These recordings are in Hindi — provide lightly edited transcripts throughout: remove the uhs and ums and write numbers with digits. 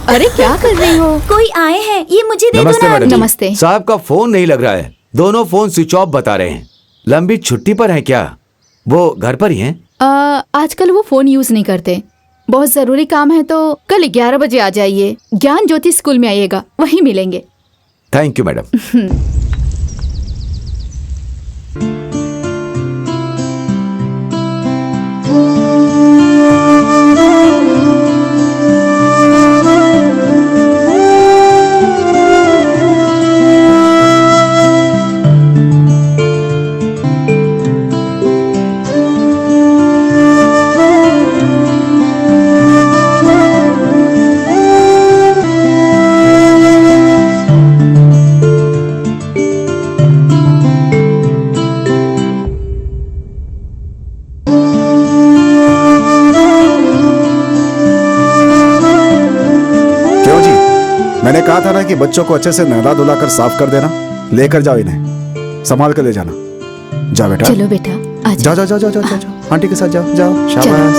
अरे क्या कर रही हो? कोई आए हैं, ये मुझे दे दो नमस्ते ना मैडम आंटी। जी। नमस्ते। साहब का फोन नहीं लग रहा है, दोनों फोन स्विच ऑफ बता रहे हैं। लंबी छुट्टी पर हैं क्या? वो घर पर ही हैं? आजकल वो फोन यूज नहीं करते। बहुत जरूरी काम है तो कल 11 बजे आ जाइए। ज्ञान ज्योति स्कूल में आइएगा, वहीं मिलेंगे। Thank you madam. मैंने कहा था ना कि बच्चों को अच्छे से नहला धुला कर साफ कर देना। लेकर जाओ इन्हें, संभाल कर ले जाना। जाओ बेटा। चलो बेटा, आ जाओ जाओ जाओ जाओ जाओ जाओ, आंटी के साथ जाओ जाओ। शाबाश।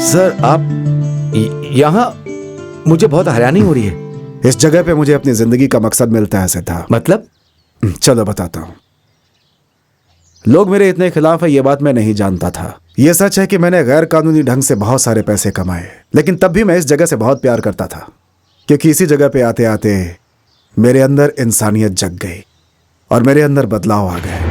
सर आप यहाँ, मुझे बहुत हैरानी हो रही है। इस जगह पे मुझे अपनी जिंदगी का मकसद मिलता है सिद्धार्थ। मतलब? चलो बताता हूँ। लोग मेरे इतने खिलाफ है ये बात मैं नहीं जानता था। ये सच है कि मैंने गैर कानूनी ढंग से बहुत सारे पैसे कमाए, लेकिन तब भी मैं इस जगह से बहुत प्यार करता था, क्योंकि इसी जगह पे आते आते मेरे अंदर इंसानियत जग गई और मेरे अंदर बदलाव आ गए।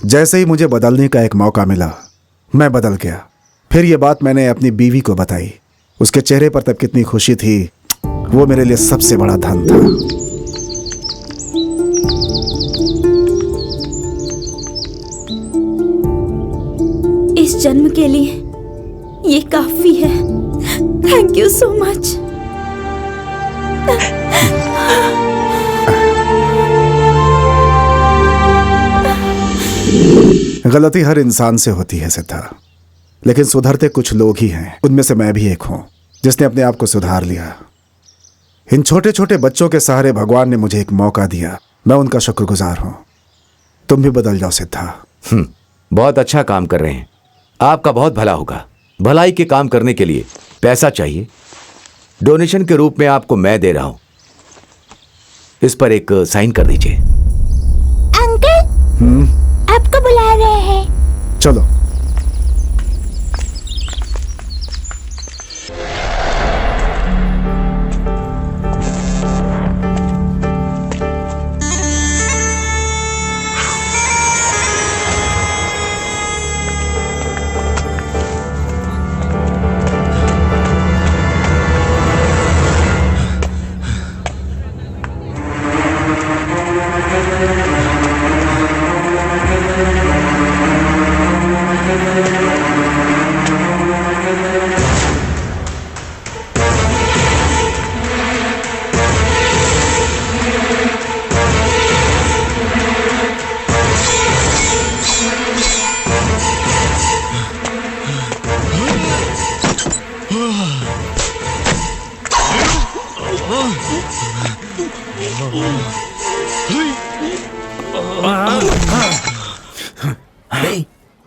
जैसे ही मुझे बदलने का एक मौका मिला, मैं बदल गया। फिर ये बात मैंने अपनी बीवी को बताई। उसके चेहरे पर तब कितनी खुशी थी, वो मेरे लिए सबसे बड़ा धन था। इस जन्म के लिए ये काफी है। Thank you so much. गलती हर इंसान से होती है सिद्धार्थ, लेकिन सुधरते कुछ लोग ही हैं। उनमें से मैं भी एक हूं जिसने अपने आप को सुधार लिया। इन छोटे छोटे बच्चों के सहारे भगवान ने मुझे एक मौका दिया। मैं उनका शुक्रगुजार हूं। तुम भी बदल जाओ सिद्धार्थ। बहुत अच्छा काम कर रहे हैं, आपका बहुत भला होगा। भलाई के काम करने के लिए पैसा चाहिए, डोनेशन के रूप में आपको मैं दे रहा हूं। इस पर एक साइन कर दीजिए। अंकल, आपको बुला रहे हैं। चलो।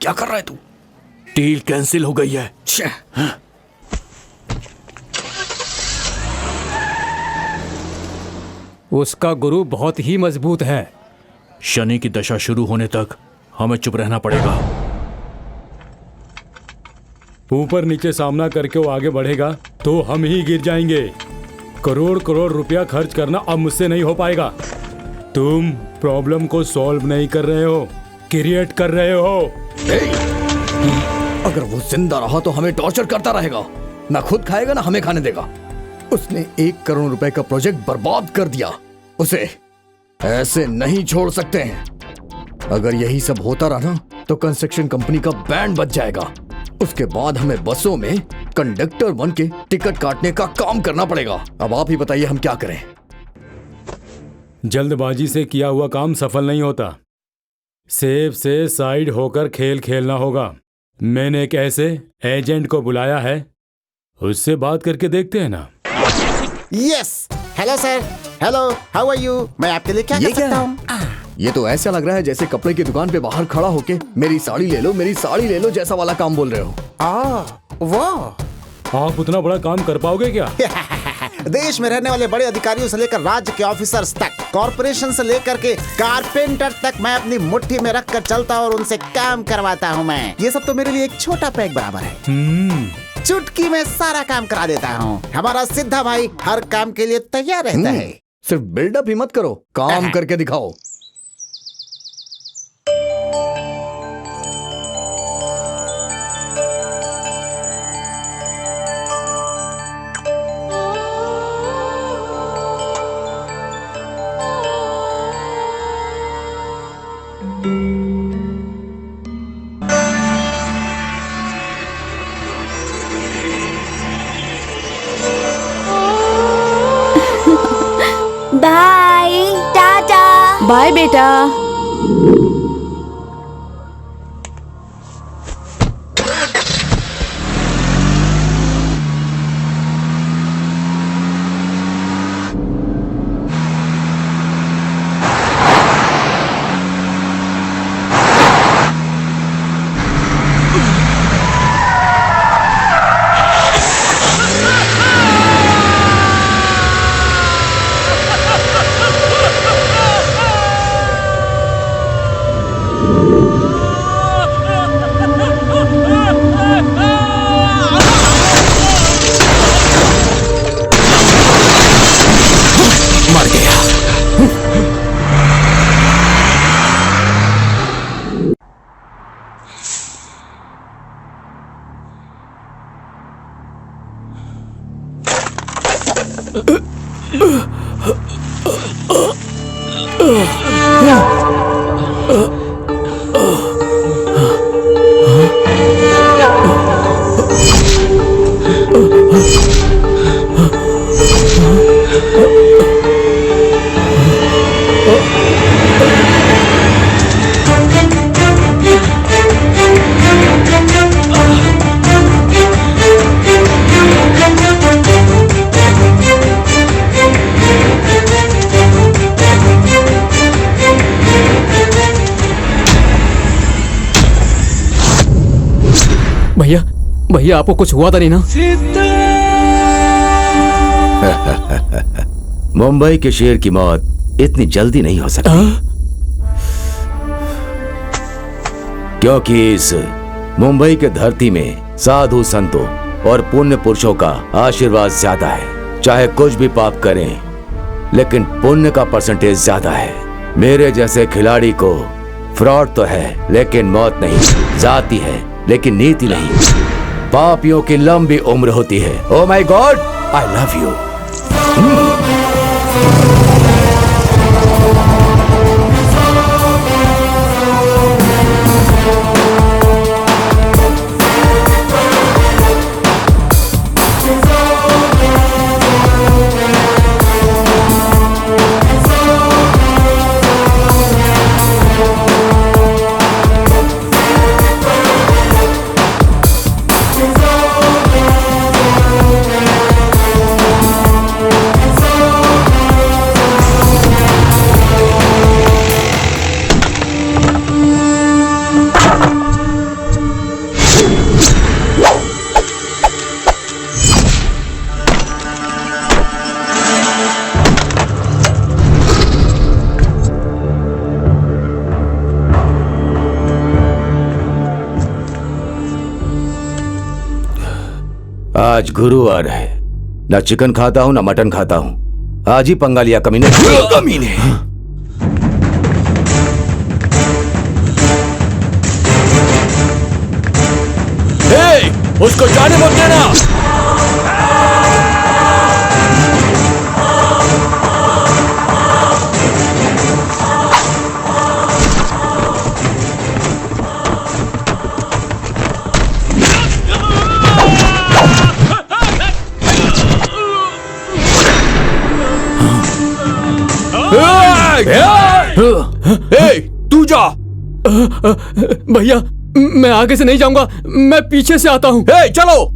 क्या कर रहा है तू? डील कैंसिल हो गई है। उसका गुरु बहुत ही मजबूत है। शनि की दशा शुरू होने तक हमें चुप रहना पड़ेगा। ऊपर नीचे सामना करके वो आगे बढ़ेगा तो हम ही गिर जाएंगे। करोड़ करोड़ रुपया खर्च करना अब मुझसे नहीं हो पाएगा। तुम प्रॉब्लम को सॉल्व नहीं कर रहे हो, क्रिएट कर रहे हो। अगर वो जिंदा रहा तो हमें टॉर्चर करता रहेगा, ना खुद खाएगा ना हमें खाने देगा। उसने 1 करोड़ रुपए का प्रोजेक्ट बर्बाद कर दिया। उसे ऐसे नहीं छोड़ सकते हैं। अगर यही सब होता रहा ना तो कंस्ट्रक्शन कंपनी का बैंड बच जाएगा। उसके बाद हमें बसों में कंडक्टर बन के टिकट काटने का काम करना पड़ेगा। अब आप ही बताइए हम क्या करें। जल्दबाजी से किया हुआ काम सफल नहीं होता। सेफ से साइड होकर खेल खेलना होगा। मैंने एक ऐसे एजेंट को बुलाया है, उससे बात करके देखते हैं ना। Yes, hello sir, hello, how are you? मैं आपके लिए क्या ये कर क्या सकता है? हूँ? ये तो ऐसा लग रहा है जैसे कपड़े की दुकान पे बाहर खड़ा होके मेरी साड़ी ले लो, मेरी साड़ी ले लो जैसा वाला काम बोल रहे हो। वो आप उतना बड़ा काम कर पाओगे क्या? देश में रहने वाले बड़े अधिकारियों से लेकर राज्य के ऑफिसर्स तक, कॉर्पोरेशन से लेकर के कारपेंटर तक मैं अपनी मुट्ठी में रख कर चलता और उनसे काम करवाता हूँ। मैं ये सब तो मेरे लिए एक छोटा पैक बराबर है। चुटकी में सारा काम करा देता हूँ। हमारा सिद्धा भाई हर काम के लिए तैयार रहता है। सिर्फ बिल्डअप ही मत करो, काम करके दिखाओ। बाय, टाटा। बाय बेटा। भैया, भैया आपको कुछ हुआ था नहीं ना? मुंबई के शेर की मौत इतनी जल्दी नहीं हो सकती, क्योंकि इस मुंबई के धरती में साधु संतों और पुण्य पुरुषों का आशीर्वाद ज्यादा है। चाहे कुछ भी पाप करें, लेकिन पुण्य का परसेंटेज ज्यादा है। मेरे जैसे खिलाड़ी को फ्रॉड तो है, लेकिन मौत नहीं। जाति है, लेकिन नीति नहीं। पापियों की लंबी उम्र होती है। Oh my god, I love you. आज गुरुवार है, ना चिकन खाता हूं ना मटन खाता हूं। आज ही पंगा लिया कमीने। कमीने उसको जाने मत देना। तू जा। भैया मैं आगे से नहीं जाऊंगा, मैं पीछे से आता हूँ। चलो।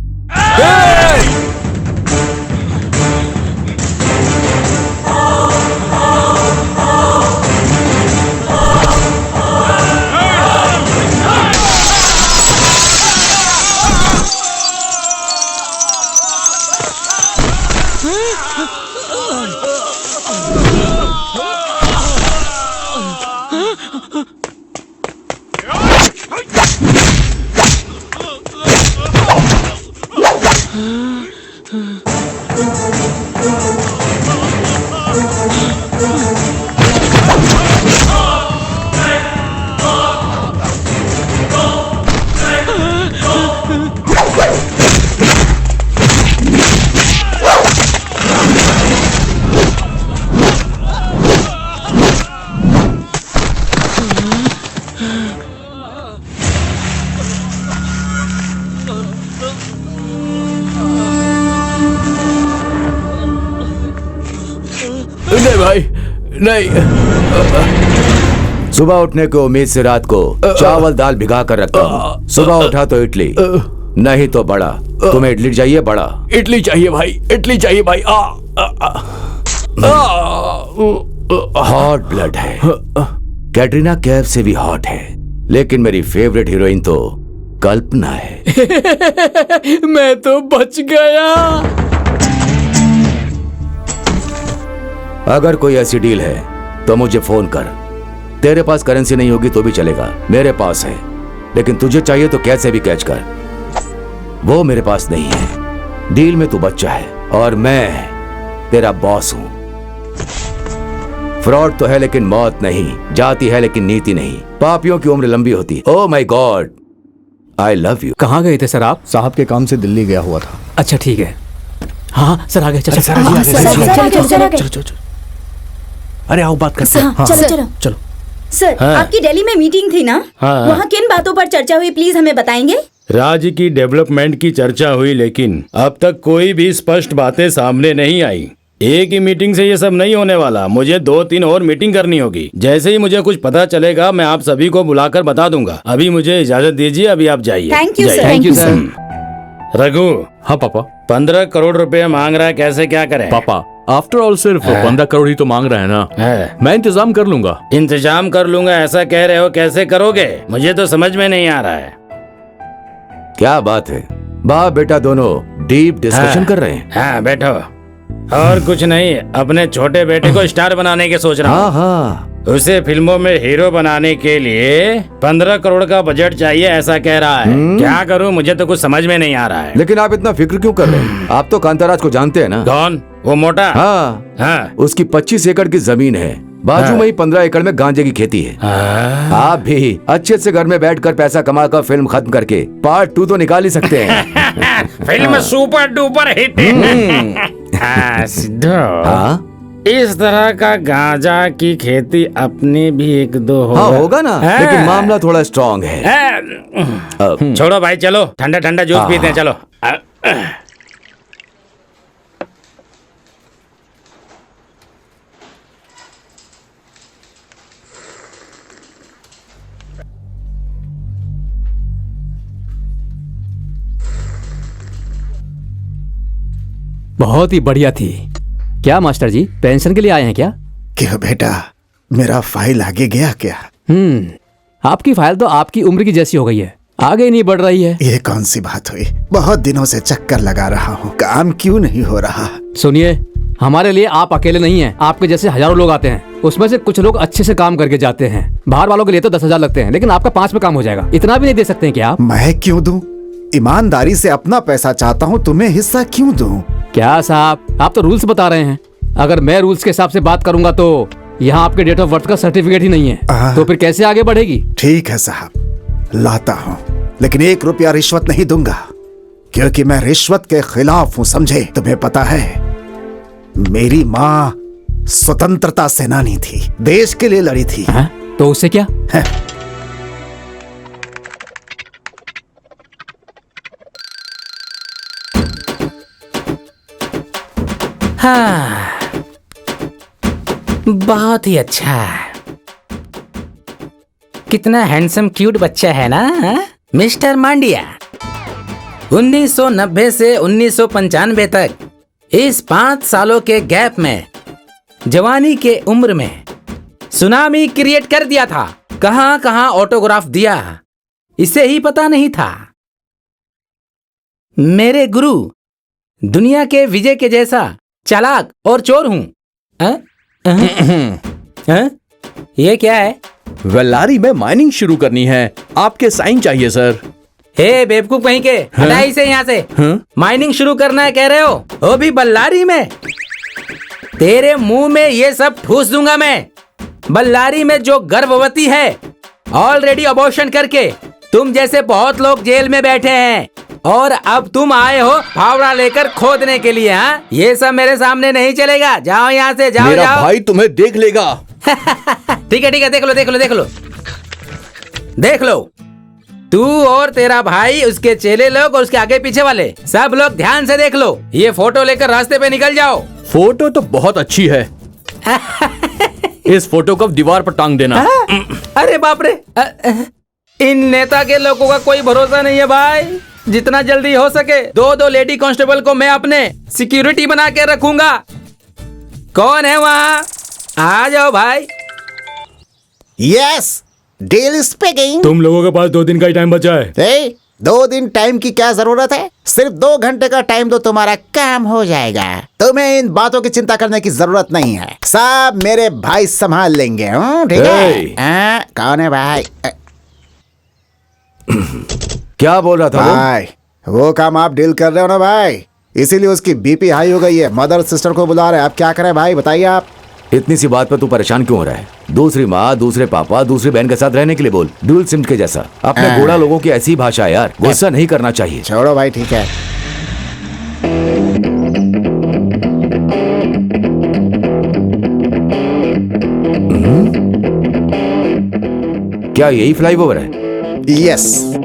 नहीं भाई नहीं। सुबह उठने की उम्मीद से रात को चावल दाल भिगा कर रखता हूँ। सुबह उठा तो इडली, नहीं तो बड़ा। तुम्हें इडली चाहिए? बड़ा इडली चाहिए भाई, इडली चाहिए भाई। हॉट ब्लड है, कैटरीना कैफ से भी हॉट है, लेकिन मेरी फेवरेट हीरोइन तो कल्पना है। मैं तो बच गया। अगर कोई ऐसी डील है तो मुझे फोन कर। तेरे पास करेंसी नहीं होगी तो भी चलेगा, मेरे पास है। लेकिन तुझे चाहिए तो कैसे भी कैच कर, वो मेरे पास नहीं है। डील में तू बच्चा है और मैं तेरा बॉस हूं। फ्रॉड तो है लेकिन मौत नहीं, जाती है लेकिन नीति नहीं, पापियों की उम्र लंबी होती। ओह my god, I love you. कहाँ गए थे सर आप? साहब के काम से दिल्ली गया हुआ था। अच्छा ठीक है। हाँ सर आ गए। चलो चलो अरे आओ बात करते हैं। चलो चलो। सर, आपकी दिल्ली में मीटिंग थी ना? वहाँ किन बातों पर चर्चा हुई, प्लीज हमें बताएंगे? राज्य की डेवलपमेंट की चर्चा हुई, लेकिन अब तक कोई भी स्पष्ट बातें सामने नहीं आई। एक ही मीटिंग से ये सब नहीं होने वाला, मुझे 2-3 और मीटिंग करनी होगी। जैसे ही मुझे कुछ पता चलेगा मैं आप सभी को बुलाकर बता दूंगा। अभी मुझे इजाजत दीजिए, अभी आप जाइए। Thank you sir. Thank you sir. Raghu, हाँ पापा। 15 करोड़ रुपए मांग रहा है, कैसे क्या करें? पापा आफ्टर ऑल सिर्फ 15 करोड़ ही तो मांग रहा है ना। मैं इंतजाम कर लूंगा। इंतजाम कर लूंगा ऐसा कह रहे हो, कैसे करोगे? मुझे तो समझ में नहीं आ रहा है। क्या बात है, बाप बेटा दोनों डीप डिस्कशन कर रहे हैं। हाँ बैठो। और कुछ नहीं, अपने छोटे बेटे को स्टार बनाने के सोच रहा हूँ। हाँ, उसे फिल्मों में हीरो बनाने के लिए 15 करोड़ का बजट चाहिए, ऐसा कह रहा है। क्या करूँ, मुझे तो कुछ समझ में नहीं आ रहा है। लेकिन आप इतना फिक्र क्यों कर रहे हैं? आप तो कांताराज को जानते हैं ना? कौन? वो मोटा? हाँ, उसकी 25 एकड़ की जमीन है, बाजू में ही 15 एकड़ में गांजे की खेती है। आप भी अच्छे से घर में बैठकर पैसा कमाकर फिल्म खत्म करके पार्ट 2 तो निकाल ही सकते हैं। Film super duper hit. Sidhu, इस तरह का गांजा की खेती अपने भी 1-2 होगा। हाँ होगा ना, लेकिन मामला थोड़ा स्ट्रॉन्ग है। छोड़ो भाई, चलो ठंडा ठंडा जूस पीते हैं, चलो। बहुत ही बढ़िया थी। क्या मास्टर जी, पेंशन के लिए आए हैं क्या? क्यों बेटा, मेरा फाइल आगे गया क्या? आपकी फाइल तो आपकी उम्र की जैसी हो गई है, आगे नहीं बढ़ रही है। ये कौन सी बात हुई? बहुत दिनों से चक्कर लगा रहा हूँ, काम क्यों नहीं हो रहा? सुनिए, हमारे लिए आप अकेले नहीं हैं, आपके जैसे हजारों लोग आते हैं। उसमें से कुछ लोग अच्छे से काम करके जाते हैं। बाहर वालों के लिए तो 10,000 लगते हैं, लेकिन आपका 5 में काम हो जाएगा। इतना भी नहीं दे सकते हैं क्या आप? मैं क्यों दूं? ईमानदारी से अपना पैसा चाहता हूँ, तुम्हें हिस्सा क्यों दूं? क्या साहब, आप तो रूल्स बता रहे हैं। अगर मैं रूल्स के हिसाब से बात करूंगा तो यहाँ आपके डेट ऑफ बर्थ का सर्टिफिकेट ही नहीं है, तो फिर कैसे आगे बढ़ेगी? ठीक है साहब, लाता हूँ, लेकिन 1 रुपया रिश्वत नहीं दूंगा, क्योंकि मैं रिश्वत के खिलाफ हूँ, समझे? तुम्हें पता है, मेरी माँ स्वतंत्रता सेनानी थी, देश के लिए लड़ी थी। तो उससे क्या? बहुत ही अच्छा। कितना हैंडसम क्यूट बच्चा है ना, हा? मिस्टर मांडिया, 1990 से 1995 तक इस 5 सालों के गैप में जवानी के उम्र में सुनामी क्रिएट कर दिया था। कहां कहां ऑटोग्राफ दिया इसे ही पता नहीं था। मेरे गुरु दुनिया के विजय के जैसा चालाक और चोर हूं। ये क्या है? वेल्लारी में माइनिंग शुरू करनी है, आपके साइन चाहिए सर। हे बेवकूफ कहीं के, हटा इसे यहाँ से। माइनिंग शुरू करना है कह रहे हो, वो भी बल्लारी में? तेरे मुंह में ये सब ठूस दूंगा मैं। बल्लारी में जो गर्भवती है, ऑलरेडी अबॉर्शन करके तुम जैसे बहुत लोग जेल में बैठे हैं, और अब तुम आए हो फावड़ा लेकर खोदने के लिए। हाँ, ये सब मेरे सामने नहीं चलेगा। जाओ यहाँ से, जाओ मेरा जाओ। भाई तुम्हें देख लेगा। ठीक है, देख लो देख लो देख लो देख लो। तू और तेरा भाई, उसके चेले लोग और उसके आगे पीछे वाले सब लोग ध्यान से देख लो। ये फोटो लेकर रास्ते पे निकल जाओ। फोटो तो बहुत अच्छी है। इस फोटो को दीवार पर टांग देना। अरे बाप रे, इन नेता के लोगों का कोई भरोसा नहीं है भाई। जितना जल्दी हो सके 2 लेडी कांस्टेबल को मैं अपने सिक्योरिटी बना के रखूंगा। कौन है वहाँ? आ जाओ भाई। Yes, deal speaking. तुम लोगों के पास 2 दिन का ही टाइम बचा है। 2 दिन टाइम की क्या जरूरत है? सिर्फ 2 घंटे का टाइम दो, तुम्हारा काम हो जाएगा। तुम्हें इन बातों की चिंता करने की जरूरत नहीं है, सब मेरे भाई संभाल लेंगे। ठीक है? कौन है भाई? क्या बोल रहा था भाई? वो काम आप डील कर रहे हो ना भाई, इसीलिए उसकी बीपी हाई हो गई है। मदर सिस्टर को बुला रहे हैं, आप क्या करें भाई, बताइए आप। इतनी सी बात पर तू परेशान क्यों हो रहा है? दूसरी माँ, दूसरे पापा, दूसरी बहन के साथ रहने के लिए बोल। ड्यूल सिम के जैसा। अपने गोड़ा लोगों की ऐसी भाषा है यार, गुस्सा नहीं करना चाहिए। छोड़ो भाई, ठीक है। क्या यही फ्लाईओवर है? यस।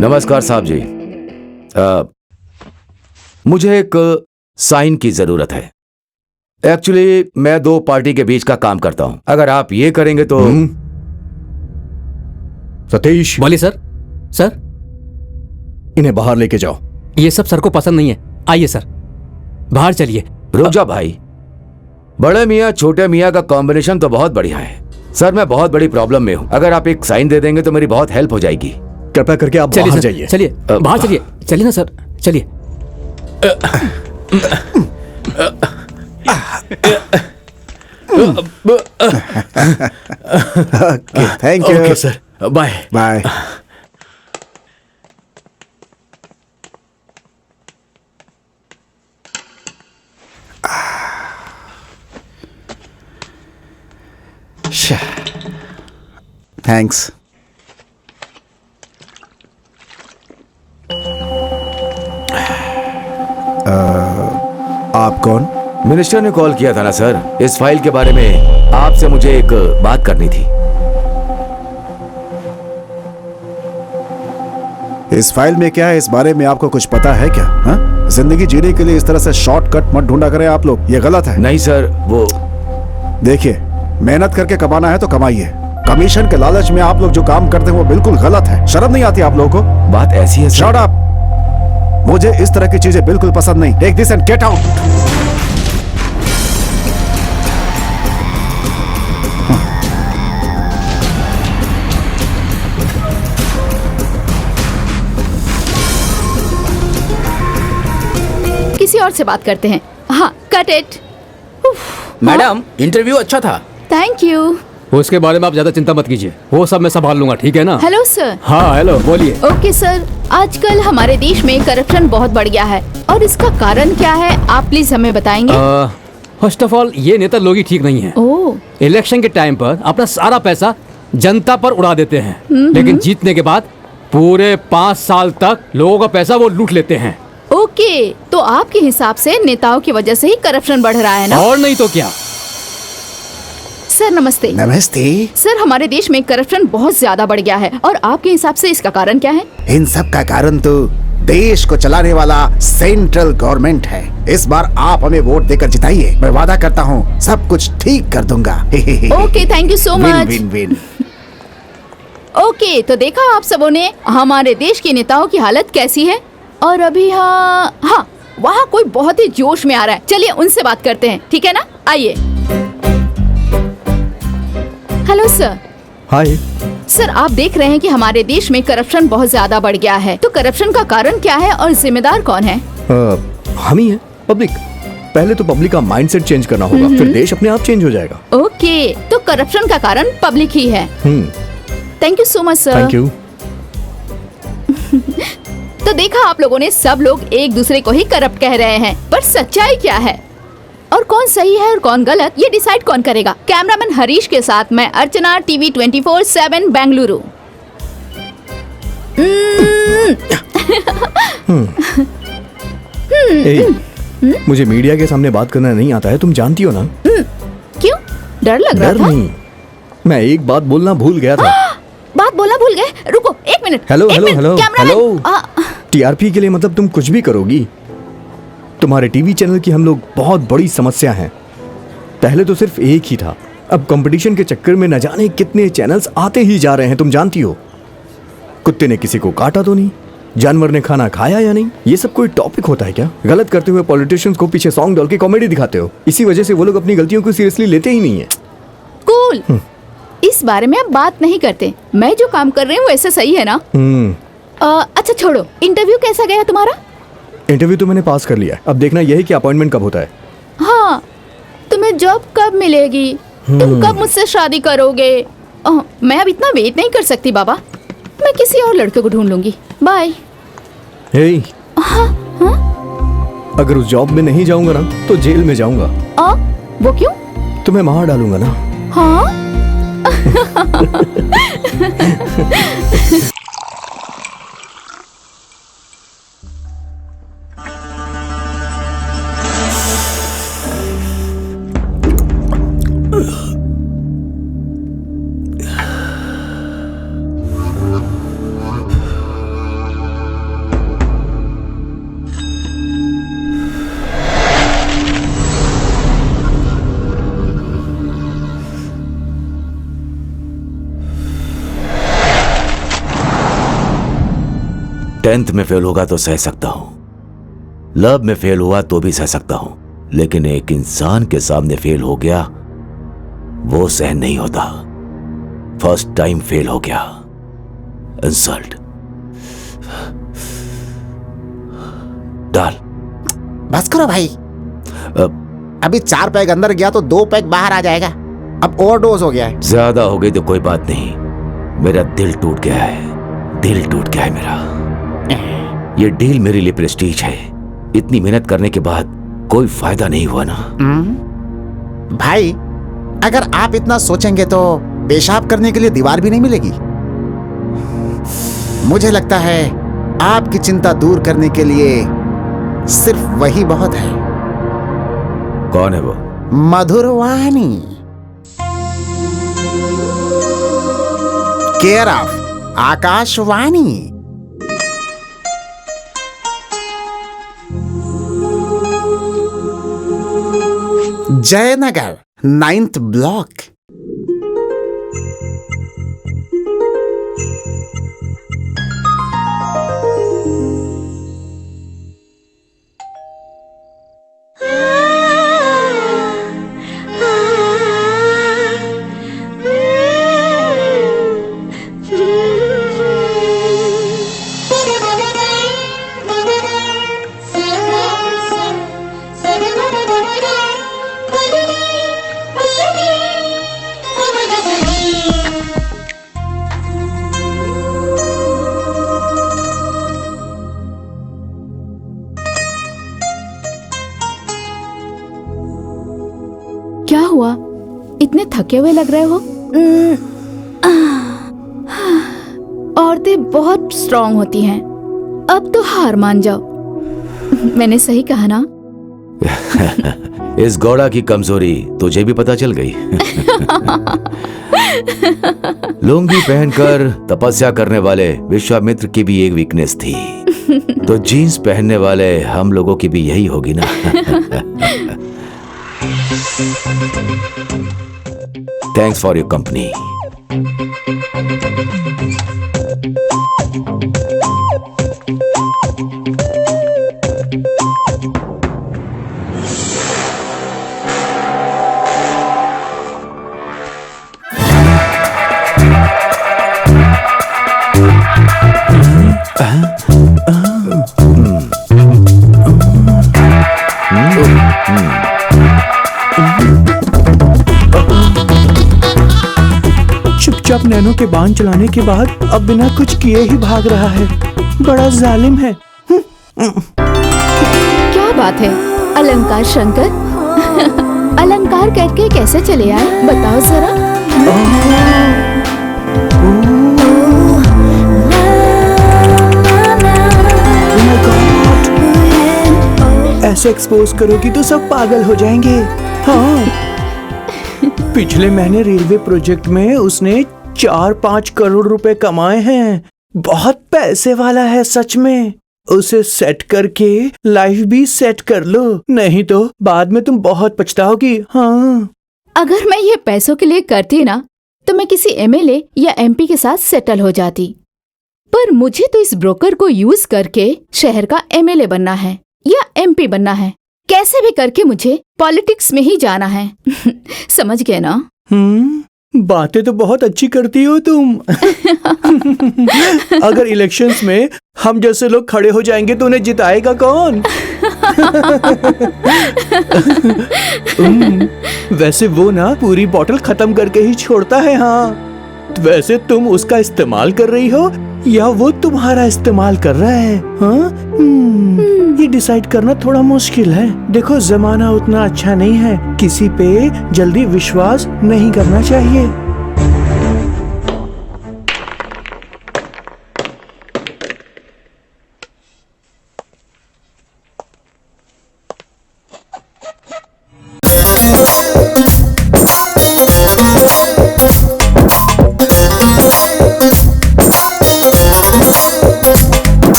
नमस्कार साहब जी, मुझे एक साइन की जरूरत है। एक्चुअली मैं 2 पार्टी के बीच का काम करता हूं। अगर आप ये करेंगे तो। सतीश। बोलिए सर। सर, इन्हें बाहर लेके जाओ। ये सब सर को पसंद नहीं है। आइए सर, बाहर चलिए। रुक जा भाई, बड़े मियाँ छोटे मियाँ का कॉम्बिनेशन तो बहुत बढ़िया है। सर, मैं बहुत बड़ी प्रॉब्लम में हूँ। अगर आप एक साइन दे देंगे तो मेरी बहुत हेल्प हो जाएगी। कृपया करके आप बाहर जाइए। चलिए बाहर चलिए। चलिए ना सर, चलिए। Thank you. Okay sir, bye bye. Thanks. आप कौन? मिनिस्टर ने कॉल किया था ना सर, इस फाइल के बारे में आपसे मुझे एक बात करनी थी। इस फाइल में क्या है, इस बारे में आपको कुछ पता है क्या? हा? जिंदगी जीने के लिए इस तरह से शॉर्टकट मत ढूंढा करें आप लोग, ये गलत है। नहीं सर, वो देखिए, मेहनत करके कमाना है तो कमाइए। कमीशन के लालच में आप लोग जो काम करते हैं वो बिल्कुल गलत है। शर्म नहीं आती आप लोगों को? बात ऐसी है। Shut up. मुझे इस तरह की चीजें बिल्कुल पसंद नहीं। Take this and get out. किसी और से बात करते हैं। हाँ, कट इट। मैडम, इंटरव्यू अच्छा था। Thank you. उसके बारे में आप ज्यादा चिंता मत कीजिए, वो सब मैं संभाल लूंगा, ठीक है ना? Hello sir. हाँ हेलो, बोलिए। ओके सर, आजकल हमारे देश में करप्शन बहुत बढ़ गया है, और इसका कारण क्या है आप प्लीज हमें बताएंगे? फर्स्ट ऑफ ऑल, ये नेता लोग ही ठीक नहीं है। इलेक्शन के टाइम पर अपना सारा पैसा जनता पर उड़ा देते हैं, लेकिन जीतने के बाद पूरे 5 साल तक लोगों का पैसा वो लूट लेते हैं। ओके, तो आपके हिसाब से नेताओं की वजह से ही करप्शन बढ़ रहा है ना? और नहीं तो क्या। सर नमस्ते। नमस्ते। सर हमारे देश में करप्शन बहुत ज्यादा बढ़ गया है और आपके हिसाब से इसका कारण क्या है? इन सब का कारण तो देश को चलाने वाला सेंट्रल गवर्नमेंट है। इस बार आप हमें वोट देकर जिताइए, मैं वादा करता हूँ सब कुछ ठीक कर दूंगा। Okay, thank you so much. Win win. Okay, तो देखा आप सबों ने हमारे देश के नेताओं की हालत कैसी है। और अभी हाँ, वहाँ कोई बहुत ही जोश में आ रहा है, चलिए उनसे बात करते हैं, ठीक है ना? आइए। Hello sir. हाय। सर आप देख रहे हैं कि हमारे देश में करप्शन बहुत ज्यादा बढ़ गया है, तो करप्शन का कारण क्या है और जिम्मेदार कौन है? हम ही है, पब्लिक। पहले तो पब्लिक का माइंडसेट चेंज करना होगा, फिर देश अपने आप चेंज हो जाएगा। ओके, तो करप्शन का कारण पब्लिक ही है। Thank you so much sir. Thank you. तो देखा आप लोगों ने, सब लोग एक दूसरे को ही करप्ट कह रहे हैं, पर सच्चाई क्या है और कौन सही है और कौन गलत, ये डिसाइड कौन करेगा? कैमरामैन हरीश के साथ मैं अर्चना, TV 24/7 बेंगलुरु। मुझे मीडिया के सामने बात करना नहीं आता है, तुम जानती हो ना। क्यों? डर लग रहा डर था? नहीं, मैं एक बात बोलना भूल गया था। बात बोलना भूल गए? रुको एक मिनट। हेलो एक hello minute, hello cameraman. Hello. TRP के लिए मतलब तुम कुछ भी करोगी? तुम्हारे टीवी चैनल की हम लोग बहुत बड़ी समस्या हैं। पहले तो सिर्फ एक ही था, अब कंपटीशन के चक्कर में न जाने कितने चैनल्स आते ही जा रहे हैं, तुम जानती हो। कुत्ते ने किसी को काटा तो नहीं, जानवर ने खाना खाया या नहीं, ये सब कोई टॉपिक होता है क्या? गलत करते हुए पॉलिटिशियंस को पीछे सॉन्ग डाल के कॉमेडी दिखाते हो, इसी वजह से वो लोग अपनी गलतियों को सीरियसली लेते ही नहीं है। कूल। इस बारे में अब बात नहीं करते, मैं जो काम कर रही हूँ वैसे सही है ना? अच्छा छोड़ो, इंटरव्यू कैसा गया तुम्हारा? इंटरव्यू तो मैंने पास कर लिया है, अब देखना यह है कि अपॉइंटमेंट कब होता है। हाँ, तुम्हें जॉब कब मिलेगी? तुम कब मुझसे शादी करोगे? मैं अब इतना वेट नहीं कर सकती बाबा, मैं किसी और लड़के को ढूंढ लूंगी। बाय। हे, अगर उस जॉब में नहीं जाऊंगा ना तो जेल में जाऊंगा। वो क्यों? तुम्हें मार डालूंगा ना। हाँ? टेंथ में फेल होगा तो सह सकता हूं, लव में फेल हुआ तो भी सह सकता हूं, लेकिन एक इंसान के सामने फेल हो गया वो सहन नहीं होता। फर्स्ट टाइम फेल हो गया, इंसल्ट। डाल। बस करो भाई, अभी 4 पैग अंदर गया तो 2 पैग बाहर आ जाएगा। अब ओवरडोज हो गया है। ज्यादा हो गई तो कोई बात नहीं, मेरा दिल टूट गया है, दिल टूट गया है मेरा। ये डील मेरे लिए प्रेस्टीज है, इतनी मेहनत करने के बाद कोई फायदा नहीं हुआ ना। भाई अगर आप इतना सोचेंगे तो पेशाब करने के लिए दीवार भी नहीं मिलेगी। मुझे लगता है आपकी चिंता दूर करने के लिए सिर्फ वही बहुत है। कौन है वो? Madhurvani, care of Akashvani. Jayanagar 9th block. क्या हुआ? इतने थके हुए लग रहे हो। औरतें बहुत स्ट्रांग होती हैं, अब तो हार मान जाओ। मैंने सही कहा ना? इस गौड़ा की कमजोरी तुझे भी पता चल गई। लुंगी पहनकर तपस्या करने वाले विश्वामित्र की भी एक वीकनेस थी, तो जीन्स पहनने वाले हम लोगों की भी यही होगी ना। Thanks for your company. चुपचाप नैनो के बांध चलाने के बाद अब बिना कुछ किए ही भाग रहा है। बड़ा जालिम है। क्या बात है अलंकार शंकर। अलंकार करके कैसे चले आए बताओ जरा। ऐसे एक्सपोज करोगी तो सब पागल हो जाएंगे। हाँ, पिछले महीने रेलवे प्रोजेक्ट में उसने 4-5 करोड़ रुपए कमाए हैं। बहुत पैसे वाला है सच में। उसे सेट करके लाइफ भी सेट कर लो, नहीं तो बाद में तुम बहुत पछताओगी। हाँ, अगर मैं ये पैसों के लिए करती ना तो मैं किसी एमएलए या एमपी के साथ सेटल हो जाती, पर मुझे तो इस ब्रोकर को यूज करके शहर का एमएलए बनना है या एमपी बनना है। कैसे भी करके मुझे पॉलिटिक्स में ही जाना है। समझ गए ना? बातें तो बहुत अच्छी करती हो तुम। अगर इलेक्शंस में हम जैसे लोग खड़े हो जाएंगे तो उन्हें जिताएगा कौन? वैसे वो ना पूरी बोतल खत्म करके ही छोड़ता है। हाँ, वैसे तुम उसका इस्तेमाल कर रही हो या वो तुम्हारा इस्तेमाल कर रहा है? हाँ, ये डिसाइड करना थोड़ा मुश्किल है। देखो, जमाना उतना अच्छा नहीं है, किसी पे जल्दी विश्वास नहीं करना चाहिए।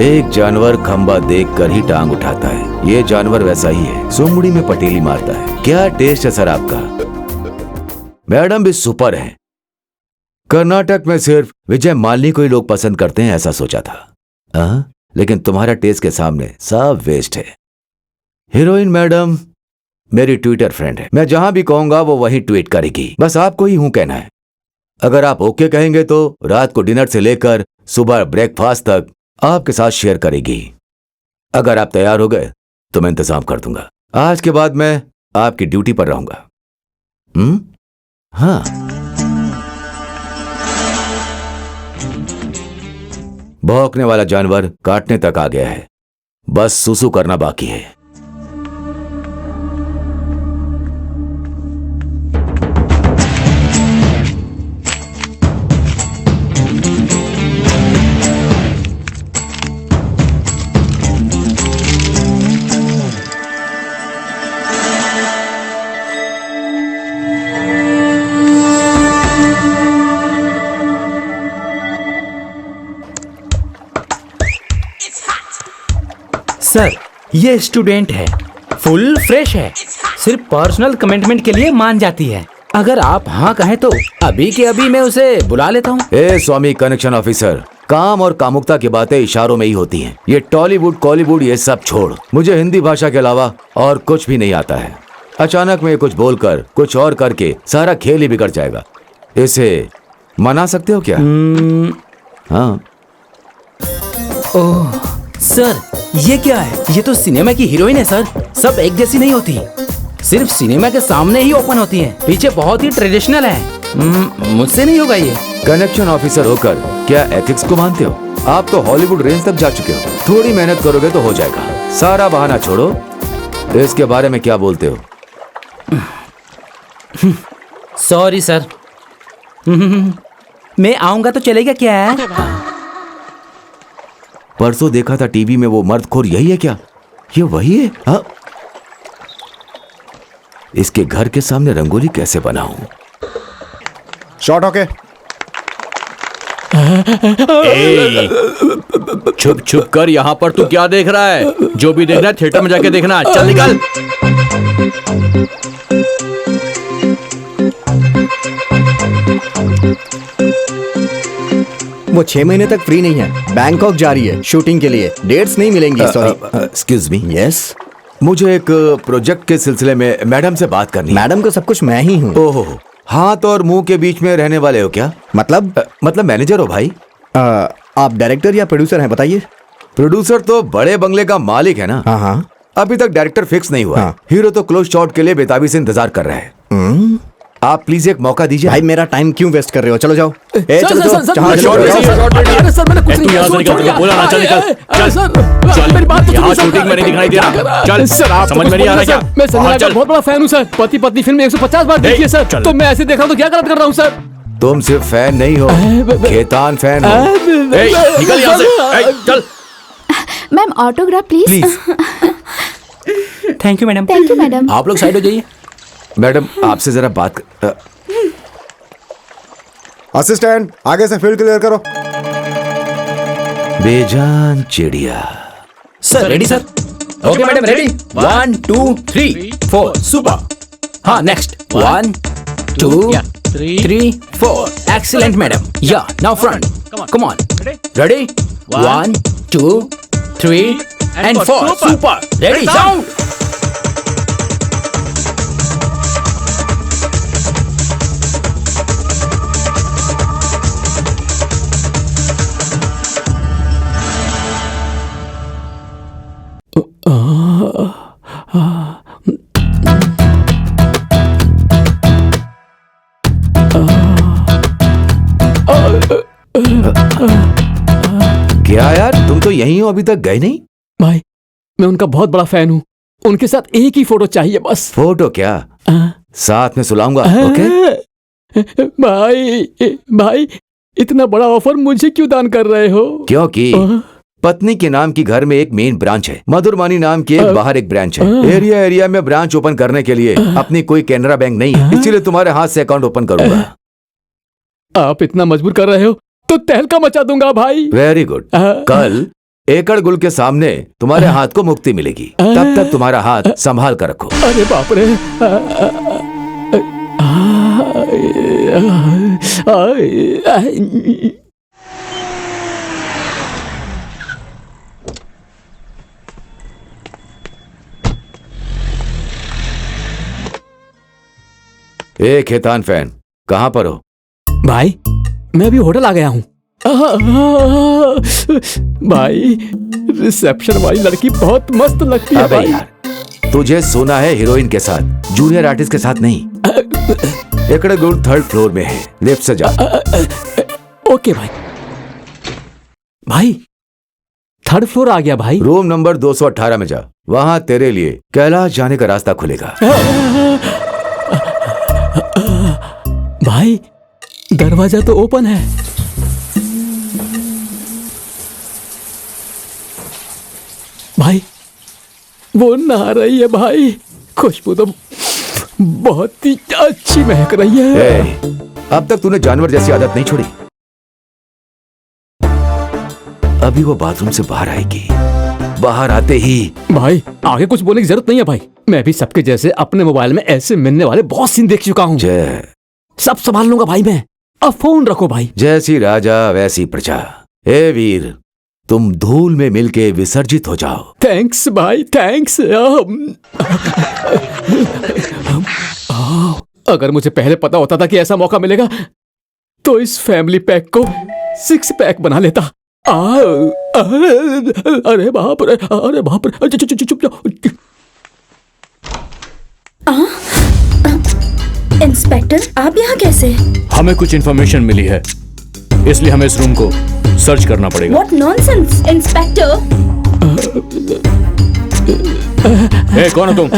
एक जानवर खंबा देखकर ही टांग उठाता है, ये जानवर वैसा ही है, सुंगड़ी में पटेली मारता है। क्या टेस्ट है सर आपका? मैडम भी सुपर है। कर्नाटक में सिर्फ विजय माल्नी को ही लोग पसंद करते हैं ऐसा सोचा था, लेकिन तुम्हारा टेस्ट के सामने सब वेस्ट है। हीरोइन मैडम मेरी ट्विटर फ्रेंड है, मैं जहां भी कहूंगा वो वहीं ट्वीट करेगी, बस आपको ही हूं कहना है। अगर आप ओके कहेंगे तो रात को डिनर से लेकर सुबह ब्रेकफास्ट तक आपके साथ शेयर करेगी। अगर आप तैयार हो गए तो मैं इंतजाम कर दूंगा। आज के बाद मैं आपकी ड्यूटी पर रहूंगा। हाँ, भौंकने वाला जानवर काटने तक आ गया है, बस सुसु करना बाकी है। सर, ये स्टूडेंट है, फुल फ्रेश है, सिर्फ पर्सनल कमिटमेंट के लिए मान जाती है। अगर आप हाँ कहें तो अभी के अभी मैं उसे बुला लेता हूँ। ए स्वामी कनेक्शन ऑफिसर, काम और कामुकता की बातें इशारों में ही होती हैं। ये टॉलीवुड कॉलीवुड ये सब छोड़, मुझे हिंदी भाषा के अलावा और कुछ भी नहीं आता है। अचानक में कुछ बोलकर कुछ और करके सारा खेल ही बिगड़ जाएगा। इसे मना सकते हो क्या? हाँ। ओह सर, ये क्या है? ये तो सिनेमा की हीरोइन है सर। सब एक जैसी नहीं होती, सिर्फ सिनेमा के सामने ही ओपन होती है, पीछे बहुत ही ट्रेडिशनल है। मुझसे नहीं होगा ये। कनेक्शन ऑफिसर होकर क्या एथिक्स को मानते हो? आप तो हॉलीवुड रेंज तक जा चुके हो। थोड़ी मेहनत करोगे तो हो जाएगा। सारा बहाना छोड़ो, इसके बारे में क्या बोलते हो? Sorry sir. मैं आऊंगा तो चलेगा क्या? परसों देखा था टीवी में, वो मर्दखोर यही है क्या? ये वही है? हाँ? इसके घर के सामने रंगोली कैसे बनाऊं? Shot okay. छुप छुप कर यहाँ पर तू क्या देख रहा है? जो भी देखना है थिएटर में जाके देखना। चल निकल। वो 6 महीने तक फ्री नहीं है। बैंकॉक जा रही है शूटिंग के लिए, डेट्स नहीं मिलेंगी। सॉरी। Excuse me. यस। मुझे एक प्रोजेक्ट के सिलसिले में मैडम से बात करनी है। मैडम को सब कुछ मैं ही हूँ। ओहो, हाथ और मुंह के बीच में रहने वाले हो क्या? मतलब मैनेजर हो भाई? आप डायरेक्टर या प्रोड्यूसर हैं बताइए? प्रोड्यूसर तो बड़े बंगले का मालिक है ना। हाँ। अभी तक डायरेक्टर फिक्स नहीं हुआ। हाँ। हीरो तो क्लोज शॉट के लिए बेताबी से इंतजार कर रहा है। आप प्लीज एक मौका दीजिए। भाई मेरा टाइम क्यों वेस्ट कर रहे हो? चलो जाओ। चलो सर, जाओ। सर, जहाँ सर, जाओ, सर, जाओ। अरे सर, मैंने कुछ नहीं किया। यहाँ से निकल, छोड़िए। बोला ना, चल निकल। अरे सर, मेरी बात तो यहाँ सुनिए, शूटिंग में नहीं दिखाई दे रहा। चल सर, आप समझ में नहीं आ रहा क्या? मैं संजना का चल। बहुत बड़ा फैन हूँ सर। पति पत्नी फिल्म 150 बार देखी है सर। चल। तो मैं ऐसे देख रहा हूँ तो क्या गलत कर रहा हूँ सर? तुम सिर्फ फैन नहीं हो, खेतान फैन हो। निकल यहाँ से। चल। Ma'am autograph please. Thank you madam. Thank you madam. आप लोग साइड हो जाइए। मैडम आपसे जरा बात असिस्टेंट आगे से फील्ड क्लियर करो। बेजान चिड़िया। Sir ready sir? Okay madam ready. 1 2 3 4 super. हाँ नेक्स्ट 1 2 3 4 एक्सीलेंट मैडम। या now front. Come on. Ready 1 2 3 and 4 super. Ready sound. क्या यार, तुम तो यहीं हो, अभी तक गए नहीं? भाई मैं उनका बहुत बड़ा फैन हूँ। उनके साथ एक ही फोटो चाहिए बस। फोटो क्या, साथ में सुलाऊंगा। ओके भाई इतना बड़ा ऑफर मुझे क्यों दान कर रहे हो? क्योंकि पत्नी के नाम की घर में एक मेन ब्रांच है, मधुरमानी नाम की एक बाहर एक ब्रांच है। एरिया में ब्रांच ओपन करने के लिए अपनी कोई कैनरा बैंक नहीं है, इसीलिए तुम्हारे हाथ से अकाउंट ओपन करूंगा। आप इतना मजबूर कर रहे हो तो तहलका मचा दूंगा भाई। Very good. कल एकड़ गुल के सामने तुम्हारे हाथ को मुक्ति मिलेगी, तब तक तुम्हारा हाथ संभाल कर रखो। अरे बाप रे। ए खेतान फैन, कहाँ पर हो? भाई मैं अभी होटल आ गया हूँ। भाई रिसेप्शन वाली लड़की बहुत मस्त लगती है अबे भाई। यार, तुझे सोना है हीरोइन के साथ, जूनियर आर्टिस्ट के साथ नहीं। एकड़ गुल 3rd फ्लोर में है, लिफ्ट से जा। ओके भाई। भाई 3rd फ्लोर आ गया भाई। रूम नंबर 218 में जा, वहां तेरे लिए कैलाश जाने का रास्ता खुलेगा। भाई दरवाजा तो ओपन है। भाई वो नहा रही है भाई। खुशबू तो बहुत ही अच्छी महक रही है। अब तक तूने जानवर जैसी आदत नहीं छोड़ी। अभी वो बाथरूम से बाहर आएगी, बाहर आते ही। भाई आगे कुछ बोलने की जरूरत नहीं है भाई। मैं भी सबके जैसे अपने मोबाइल में ऐसे मिलने वाले बहुत सीन देख चुका हूँ। सब संभाल लूंगा भाई मैं। अब फोन रखो भाई। जैसी राजा वैसी प्रजा। ए वीर, तुम धूल में मिलके विसर्जित हो जाओ। थैंक्स भाई थैंक्स। अगर मुझे पहले पता होता था कि ऐसा मौका मिलेगा तो इस फैमिली पैक को 6 पैक बना लेता। अरे बाप रे, अरे बाप रे। चुप जाओ। इंस्पेक्टर आप यहाँ कैसे? हमें कुछ इन्फॉर्मेशन मिली है इसलिए हमें इस रूम को सर्च करना पड़ेगा। What nonsense, inspector. कौन हो तुम?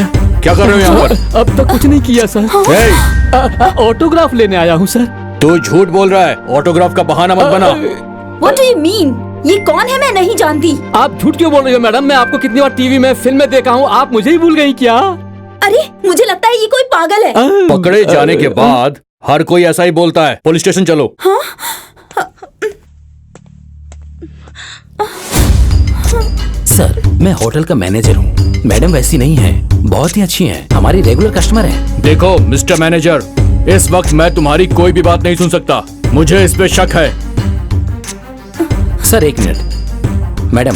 क्या कर रहे हो यहाँ पर? अब तक कुछ नहीं किया सर। ऑटोग्राफ लेने आया हूँ सर। तू झूठ बोल रहा है, ऑटोग्राफ का बहाना मत बना। What do you mean? ये कौन है? मैं नहीं जानती। आप झूठ क्यों बोल रही हो मैडम? मैं आपको कितनी बार टीवी में, फिल्म में देखा हूँ, आप मुझे ही भूल गई क्या? अरे मुझे लगता है ये कोई पागल है। पकड़े जाने के बाद हर कोई ऐसा ही बोलता है। पुलिस स्टेशन चलो। सर, मैं होटल का मैनेजर हूँ। मैडम वैसी नहीं है, बहुत ही अच्छी हैं, हमारी रेगुलर कस्टमर हैं। देखो मिस्टर मैनेजर, इस वक्त मैं तुम्हारी कोई भी बात नहीं सुन सकता। मुझे इस पे शक है। सर एक मिनट। मैडम,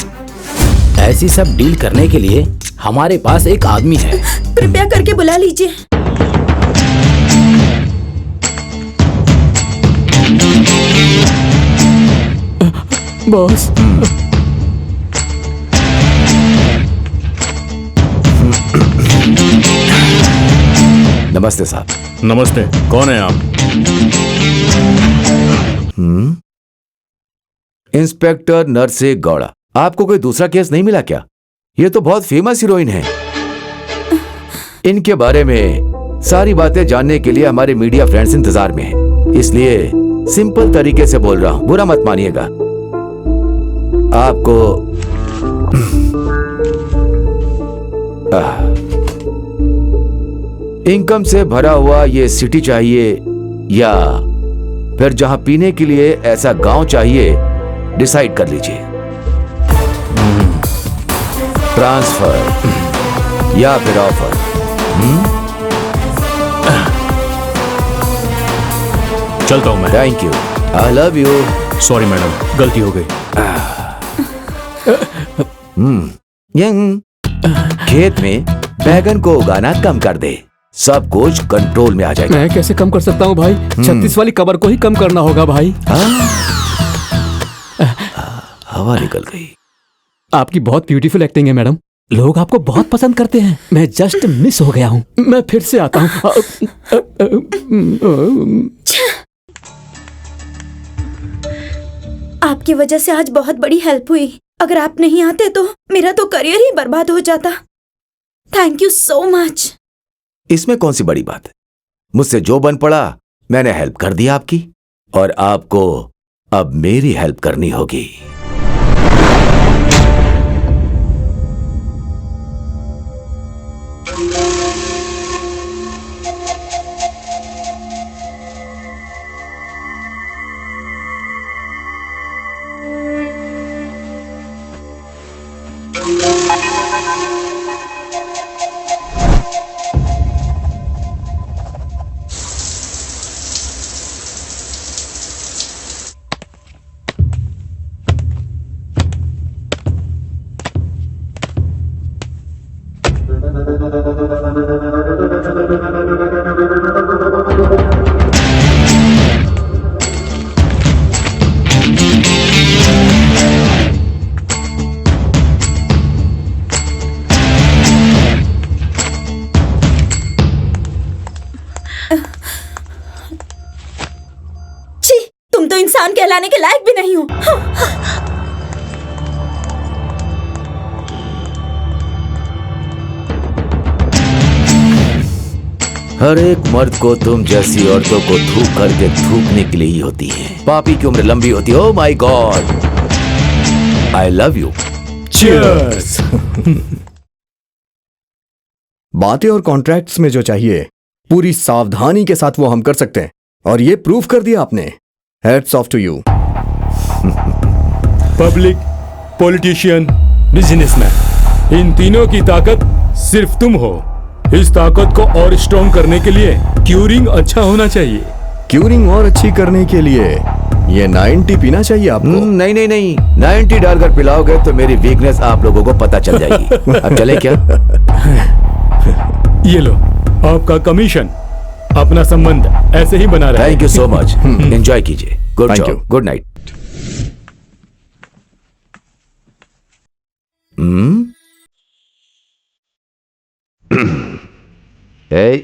ऐसी सब डील करने के लिए हमारे पास एक आदमी है। कृपया करके बुला लीजिए। बॉस, नमस्ते साहब। नमस्ते, कौन है आप? इंस्पेक्टर नरसे गौड़ा। आपको कोई दूसरा केस नहीं मिला क्या? ये तो बहुत फेमस हीरोइन है। इनके बारे में सारी बातें जानने के लिए हमारे मीडिया फ्रेंड्स इंतजार में हैं। इसलिए सिंपल तरीके से बोल रहा हूं, बुरा मत मानिएगा। आपको इनकम से भरा हुआ ये सिटी चाहिए या फिर जहां पीने के लिए ऐसा गांव चाहिए, डिसाइड कर लीजिए। ट्रांसफर या फिर ऑफर? चलता हूं मैं। Thank you, I love you. Sorry madam, गलती हो गई। खेत में बैगन को उगाना कम कर दे, सब कुछ कंट्रोल में आ जाएगा। मैं कैसे कम कर सकता हूँ भाई? 36 वाली कबर को ही कम करना होगा भाई। हवा निकल गई। आपकी बहुत ब्यूटीफुल एक्टिंग है मैडम, लोग आपको बहुत पसंद करते हैं। मैं जस्ट मिस हो गया हूँ, मैं फिर से आता हूँ। आपकी वजह से आज बहुत बड़ी हेल्प हुई। अगर आप नहीं आते तो मेरा तो करियर ही बर्बाद हो जाता। Thank you so much. इसमें कौन सी बड़ी बात है? मुझसे जो बन पड़ा मैंने हेल्प कर दी आपकी, और आपको अब मेरी हेल्प करनी होगी। छी, तुम तो इंसान कहलाने के लायक भी नहीं हो। हर एक मर्द को तुम जैसी औरतों को थूक करके थूकने के लिए ही होती है। पापी की उम्र लंबी होती है। Oh my god, I love you. Cheers. बातें और कॉन्ट्रैक्ट्स में जो चाहिए पूरी सावधानी के साथ वो हम कर सकते हैं, और ये प्रूव कर दिया आपने। Hats off to you. Public, politician, businessman, इन तीनों की ताकत सिर्फ तुम हो। इस ताकत को और स्ट्रॉन्ग करने के लिए क्यूरिंग अच्छा होना चाहिए। क्यूरिंग और अच्छी करने के लिए ये 90 पीना चाहिए आपको। नहीं नहीं नहीं, 90 डालकर पिलाओगे तो मेरी वीकनेस आप लोगों को पता चल जाएगी। अब चले क्या? ये लो आपका कमीशन। अपना संबंध ऐसे ही बना रहे। Thank you so much. Enjoy कीजिए। Good Thank you. Job, good night. Hey.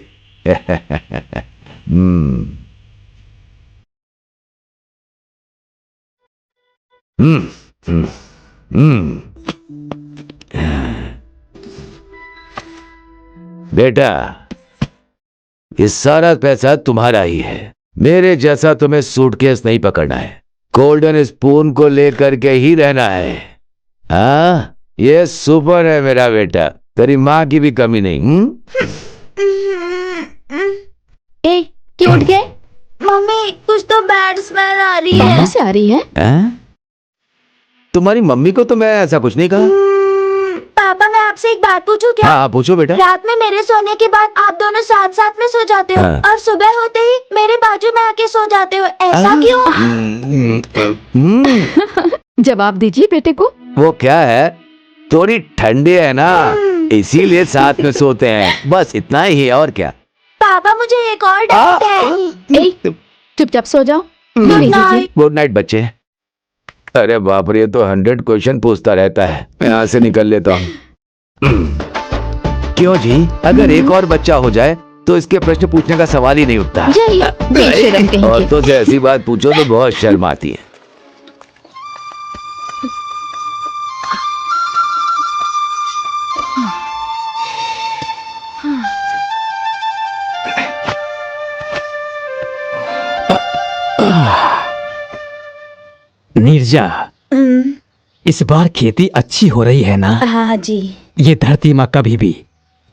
बेटा, ये सारा पैसा तुम्हारा ही है। मेरे जैसा तुम्हें सूटकेस नहीं पकड़ना है, गोल्डन स्पून को लेकर के ही रहना है। हाँ, ये सुपर है मेरा बेटा, तेरी माँ की भी कमी नहीं। क्यों उठ गए? मम्मी, कुछ तो बैड स्मेल आ रही है। कहाँ से आ रही है? तुम्हारी मम्मी को तो मैं ऐसा कुछ नहीं कहा। पापा, मैं आपसे एक बात पूछूं क्या? हाँ, पूछो बेटा। रात में मेरे सोने के बाद आप दोनों साथ साथ में सो जाते हो, हाँ। और सुबह होते ही मेरे बाजू में आके सो जाते हो, ऐसा क्यों? जवाब दीजिए बेटे को। वो क्या है, थोड़ी ठंडी है ना, इसीलिए साथ में सोते हैं, बस इतना ही है, और क्या। पापा, मुझे एक और डाउट है। चुपचाप सो जाओ। Good night. गुड नाइट बच्चे। अरे बाप रे, ये तो 100 क्वेश्चन पूछता रहता है। मैं यहाँ से निकल लेता हूँ। क्यों जी, अगर एक और बच्चा हो जाए तो इसके प्रश्न पूछने का सवाल ही नहीं उठता। और तो ऐसी बात पूछो तो बहुत शर्म आती है। नीरजा, इस बार खेती अच्छी हो रही है ना? हाँ जी। ये धरती माँ कभी भी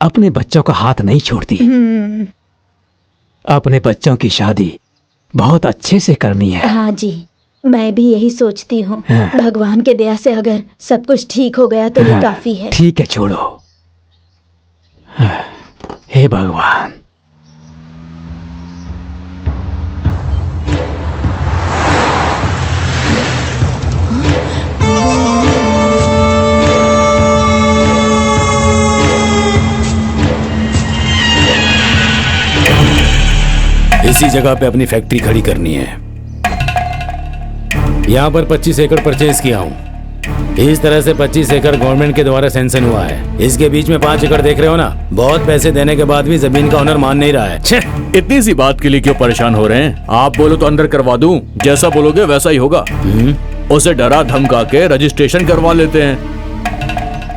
अपने बच्चों का हाथ नहीं छोड़ती। अपने बच्चों की शादी बहुत अच्छे से करनी है। हाँ जी, मैं भी यही सोचती हूँ। भगवान के दया से अगर सब कुछ ठीक हो गया तो ये काफी है। ठीक है, छोड़ो। हे भगवान। इसी जगह पे अपनी फैक्ट्री खड़ी करनी है। यहाँ पर 25 एकड़ परचेज किया हूँ। इस तरह से 25 एकड़ गवर्नमेंट के द्वारा सैंक्शन हुआ है। इसके बीच में 5 एकड़ देख रहे हो ना, बहुत पैसे देने के बाद भी जमीन का ओनर मान नहीं रहा है। छे, इतनी सी बात के लिए क्यों परेशान हो रहे हैं? आप बोलो तो अंदर करवा दूं, जैसा बोलोगे वैसा ही होगा। उसे डरा धमका के रजिस्ट्रेशन करवा लेते हैं।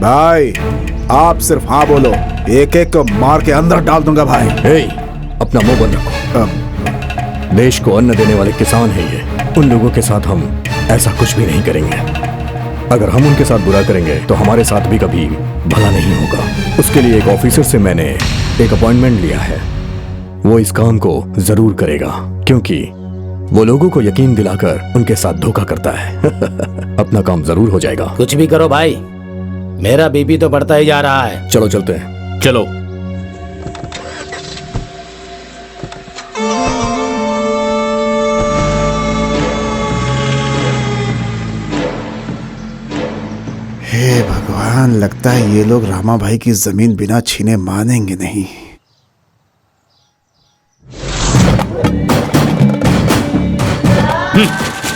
भाई, आप सिर्फ हाँ बोलो, एक एक को मार के अंदर डाल दूंगा भाई। अपना मुंह बंद रखो। देश को अन्न देने वाले किसान हैं ये। उन लोगों के साथ हम ऐसा कुछ भी नहीं करेंगे। अगर हम उनके साथ बुरा करेंगे तो हमारे साथ भी कभी भला नहीं होगा। उसके लिए एक ऑफिसर से मैंने एक अपॉइंटमेंट लिया है। वो इस काम को जरूर करेगा, क्योंकि वो लोगों को यकीन दिलाकर उनके साथ धोखा करता है। अपना काम जरूर हो जाएगा। कुछ भी करो भाई, मेरा बीपी तो बढ़ता ही जा रहा है। चलो चलते हैं। चलो। हे भगवान, लगता है ये लोग रामा भाई की जमीन बिना छीने मानेंगे नहीं।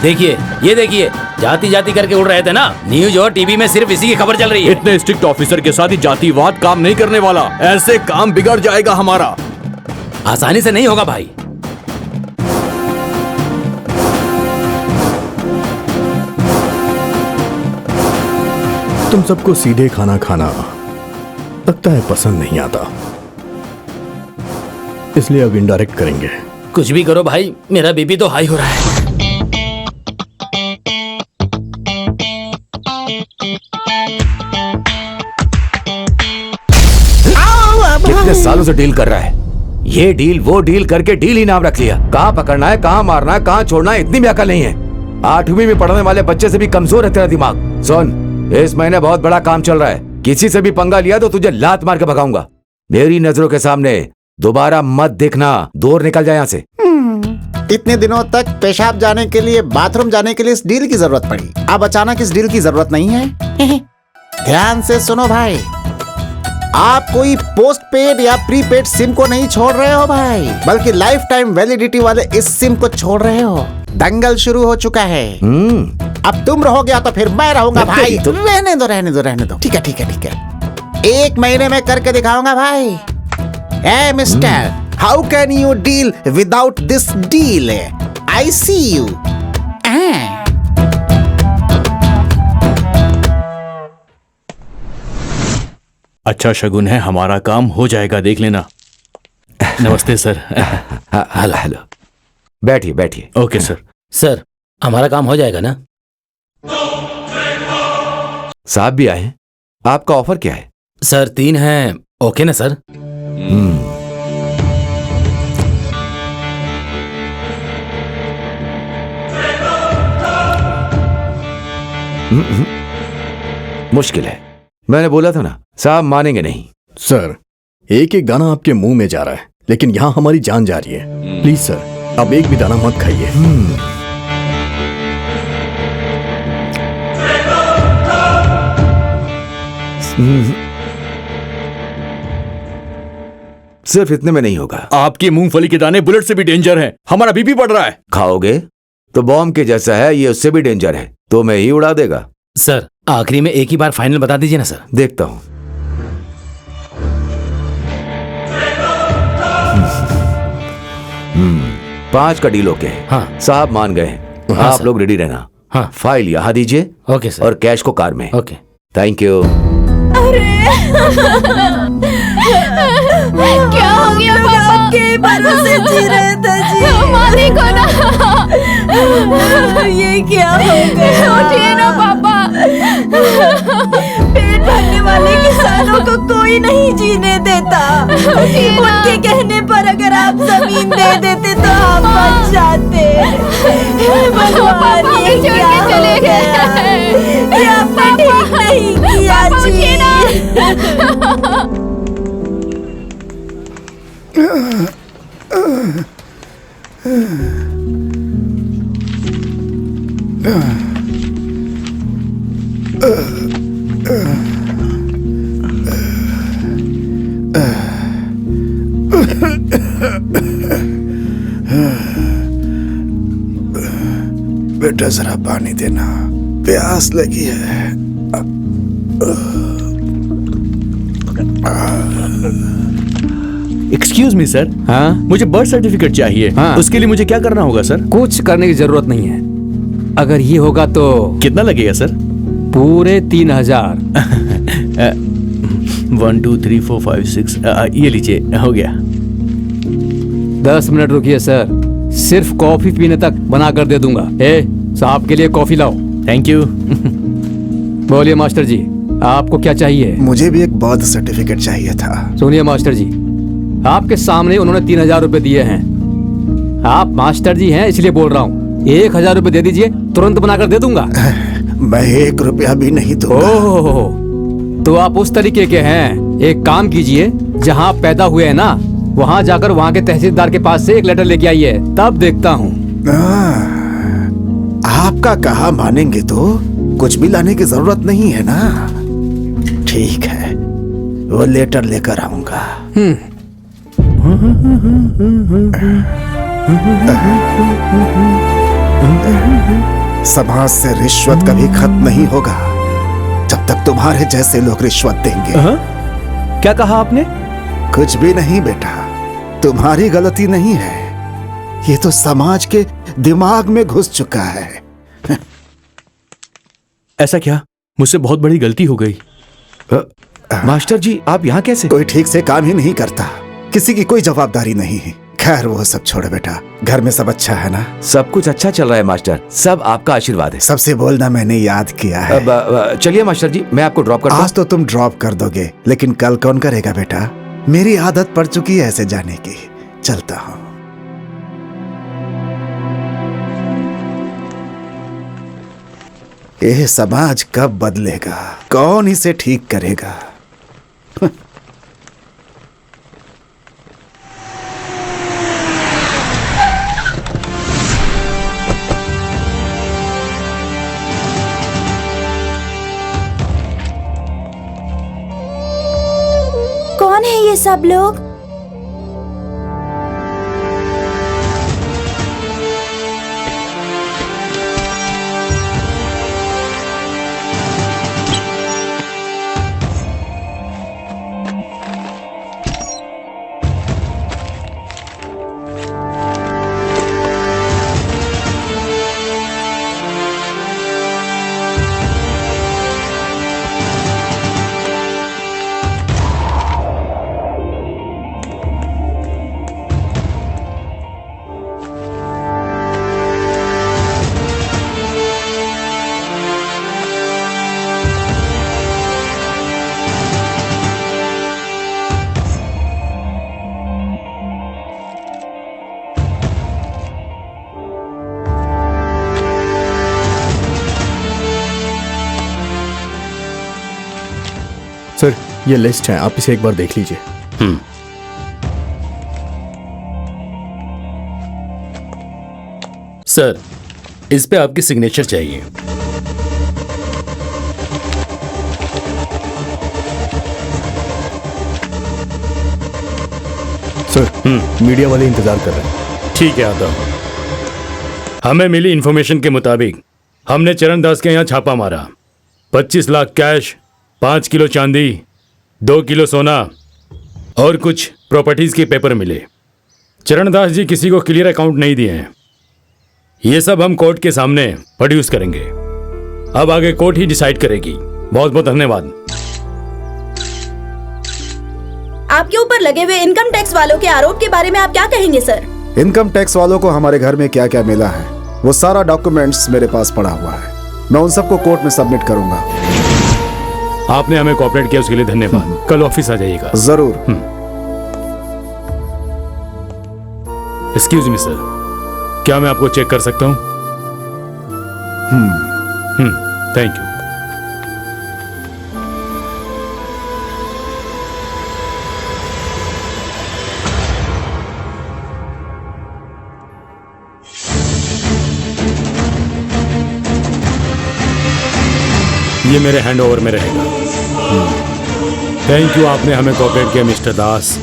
देखिए, ये देखिए, जाति जाति करके उड़ रहे थे ना। न्यूज और टीवी में सिर्फ इसी की खबर चल रही है। इतने स्ट्रिक्ट ऑफिसर के साथ ही जातिवाद काम नहीं करने वाला। ऐसे काम बिगड़ जाएगा हमारा। आसानी से नहीं होगा भाई। तुम सबको सीधे खाना खाना लगता है पसंद नहीं आता, इसलिए अब इनडायरेक्ट करेंगे। कुछ भी करो भाई, मेरा बीपी तो हाई हो रहा है। कितने सालों से डील कर रहा है, ये डील वो डील करके डील ही नाम रख लिया। कहाँ पकड़ना है, कहाँ मारना है, कहाँ छोड़ना है, इतनी भी अकल नहीं है। 8वीं में पढ़ने वाले बच्चे से भी कमजोर है तेरा दिमाग। सुन, इस महीने बहुत बड़ा काम चल रहा है, किसी से भी पंगा लिया तो तुझे लात मार के भगाऊंगा। मेरी नजरों के सामने दोबारा मत देखना, दूर निकल जाए यहाँ से। इतने दिनों तक पेशाब जाने के लिए, बाथरूम जाने के लिए इस डील की जरूरत पड़ी, अब अचानक इस डील की जरूरत नहीं है। ध्यान से सुनो भाई, आप कोई पोस्ट पेड या प्रीपेड सिम को नहीं छोड़ रहे हो भाई, बल्कि लाइफ टाइम वैलिडिटी वाले इस सिम को छोड़ रहे हो। दंगल शुरू हो चुका है। अब तुम रहोगे या तो फिर मैं रहूंगा भाई। रहने दो रहने दो रहने दो। ठीक है ठीक है ठीक है, 1 महीने में करके दिखाऊंगा भाई। ए mister, how can you deal without this deal? I see you. अच्छा शगुन है, हमारा काम हो जाएगा, देख लेना। नमस्ते सर। हेलो हेलो, बैठिए बैठिए। Okay sir. सर हमारा काम हो जाएगा ना? साहब भी आए हैं, आपका ऑफर क्या है? सर 3 हैं, ओके ना सर? मुश्किल है, मैंने बोला था ना, साहब मानेंगे नहीं। सर, एक एक दाना आपके मुंह में जा रहा है, लेकिन यहाँ हमारी जान जा रही है। प्लीज सर, अब एक भी दाना मत खाइए। सिर्फ इतने में नहीं होगा। आपकी मूंगफली के दाने बुलेट से भी डेंजर हैं। हमारा बीपी बढ़ रहा है। खाओगे तो बॉम्ब के जैसा है, ये उससे भी डेंजर है, तो मैं ही उड़ा देगा। सर आखिरी में एक ही बार फाइनल बता दीजिए ना सर। देखता हूं। पांच का डील ओके है। हाँ। साहब मान गए हैं। हाँ, आप सर। लोग रेडी रहना। हाँ। फाइल यहाँ दीजिए। Okay sir. और कैश को कार में। ओके। Thank you. क्या हो गया पापा? आपके भरोसे जी रहे थे जी। मालिक हो ना। ये क्या हो गया? उठिए ना पापा। पेट भरने वाले किसानों को कोई नहीं जीने देता। उनके कहने पर अगर आप जमीन दे देते तो आप बच जाते। भगवान ये छोड़ क्या के चले हो गया? गए। ये आपने ठीक नहीं किया उठिए ना। बेटा जरा पानी देना, प्यास लगी है। Excuse me sir. हाँ, मुझे बर्थ सर्टिफिकेट चाहिए। हाँ। उसके लिए मुझे क्या करना होगा सर? कुछ करने की जरूरत नहीं है। अगर ये होगा तो कितना लगेगा सर? पूरे 3000। 1 2 3 4 5 6 ये लीजिए, हो गया। 10 मिनट रुकिए सर, सिर्फ कॉफी पीने तक बना कर दे दूंगा। साहब के लिए कॉफी लाओ। Thank you. बोलिए मास्टर जी, आपको क्या चाहिए? मुझे भी एक बर्थ सर्टिफिकेट चाहिए था। सुनिए मास्टर जी, आपके सामने उन्होंने 3000 रुपए दिए हैं। आप मास्टर जी हैं इसलिए बोल रहा हूँ। 1000 रुपए दे दीजिए, तुरंत बनाकर दे दूंगा। मैं 1 रुपया भी नहीं दूंगा। ओह, तो आप उस तरीके के हैं। एक काम कीजिए, जहाँ आप पैदा हुए हैं ना, वहाँ जाकर वहाँ के तहसीलदार के पास से एक लेटर लेके आइए, तब देखता हूँ। आपका कहा मानेंगे तो कुछ भी लाने की जरूरत नहीं है ना। ठीक है, वो लेटर लेकर आऊंगा। समाज से रिश्वत कभी खत्म नहीं होगा जब तक तुम्हारे जैसे लोग रिश्वत देंगे। क्या कहा आपने? कुछ भी नहीं बेटा, तुम्हारी गलती नहीं है, ये तो समाज के दिमाग में घुस चुका है। ऐसा क्या? मुझसे बहुत बड़ी गलती हो गई। मास्टर जी, आप यहाँ कैसे? कोई ठीक से काम ही नहीं करता, किसी की कोई जवाबदारी नहीं है। खैर वो सब छोड़ो बेटा, घर में सब अच्छा है ना? सब कुछ अच्छा चल रहा है मास्टर, सब आपका आशीर्वाद है। सबसे बोलना मैंने याद किया है। चलिए मास्टर जी, मैं आपको ड्रॉप करता हूं। आज तो तुम ड्रॉप कर दोगे, लेकिन कल कौन करेगा बेटा? मेरी आदत पड़ चुकी है ऐसे जाने की। चलता हूँ। यह समाज कब बदलेगा? कौन इसे ठीक करेगा? कौन है ये सब लोग? सर ये लिस्ट है, आप इसे एक बार देख लीजिए। सर, इस पे आपकी सिग्नेचर चाहिए। सर मीडिया वाले इंतजार कर रहे हैं। ठीक है, आता हूं। हमें मिली इंफॉर्मेशन के मुताबिक हमने चरण दास के यहाँ छापा मारा। 25 लाख कैश, 5 किलो चांदी, 2 किलो सोना और कुछ प्रॉपर्टीज के पेपर मिले। चरण दास जी किसी को क्लियर अकाउंट नहीं दिए हैं। ये सब हम कोर्ट के सामने प्रोड्यूस करेंगे। अब आगे कोर्ट ही डिसाइड करेगी। बहुत बहुत धन्यवाद। आपके ऊपर लगे हुए इनकम टैक्स वालों के आरोप के बारे में आप क्या कहेंगे सर? इनकम टैक्स वालों को हमारे घर में क्या क्या मिला है वो सारा डॉक्यूमेंट्स मेरे पास पड़ा हुआ है। मैं उन सबको कोर्ट में सबमिट करूंगा। आपने हमें कोऑपरेट किया उसके लिए धन्यवाद। कल ऑफिस आ जाइएगा। जरूर। एक्सक्यूज मी सर, क्या मैं आपको चेक कर सकता हूँ? Thank you. ये मेरे हैंड ओवर में रहेगा। थैंक यू, आपने हमें कोऑपरेट किया मिस्टर दास।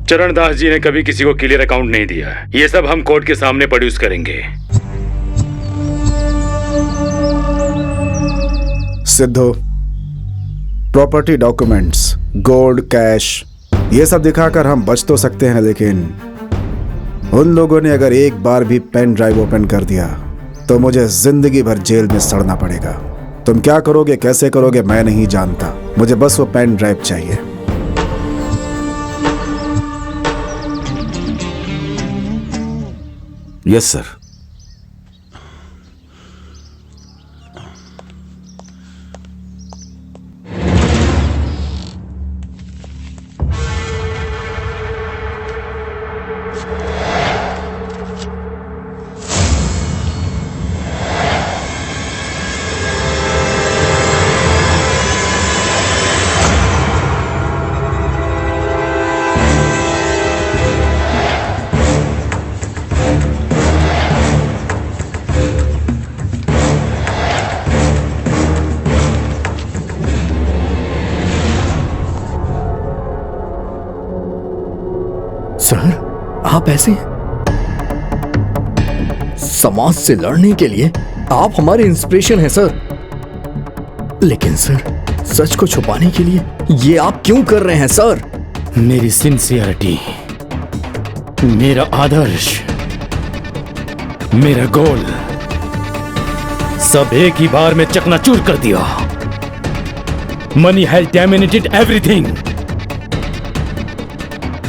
चरण दास जी ने कभी किसी को क्लियर अकाउंट नहीं दिया। ये सब हम कोर्ट के सामने प्रोड्यूस करेंगे। Sidhu, property documents, gold, cash, ये सब दिखाकर हम बच तो सकते हैं, लेकिन उन लोगों ने अगर एक बार भी पेन ड्राइव ओपन कर दिया तो मुझे जिंदगी भर जेल में सड़ना पड़ेगा। तुम क्या करोगे, कैसे करोगे, मैं नहीं जानता। मुझे बस वो पेन ड्राइव चाहिए। Yes sir. सर आप ऐसे समाज से लड़ने के लिए आप हमारे इंस्पिरेशन हैं सर। लेकिन सर सच को छुपाने के लिए ये आप क्यों कर रहे हैं सर? मेरी सिंसियरिटी, मेरा आदर्श, मेरा गोल सब एक ही बार में चकनाचूर कर दिया। Money has dominated everything.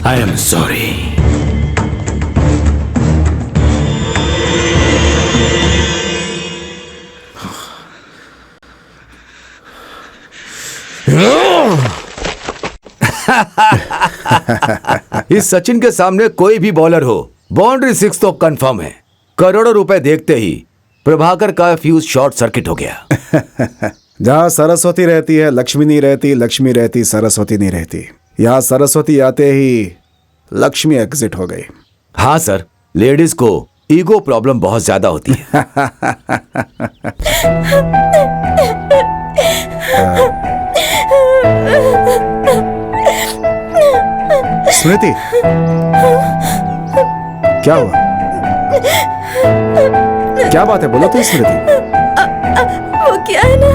I am sorry. इस सचिन के सामने कोई भी बॉलर हो, बाउंड्री 6 तो कंफर्म है। करोड़ों रुपए देखते ही प्रभाकर का फ्यूज शॉर्ट सर्किट हो गया। जहाँ सरस्वती रहती है लक्ष्मी नहीं रहती, लक्ष्मी रहती सरस्वती नहीं रहती। यहाँ सरस्वती आते ही लक्ष्मी एग्जिट हो गई। हाँ सर, लेडीज को ईगो प्रॉब्लम बहुत ज्यादा होती है। स्मृति, क्या हुआ? क्या बात है, बोलो तो स्मृति। वो क्या है ना,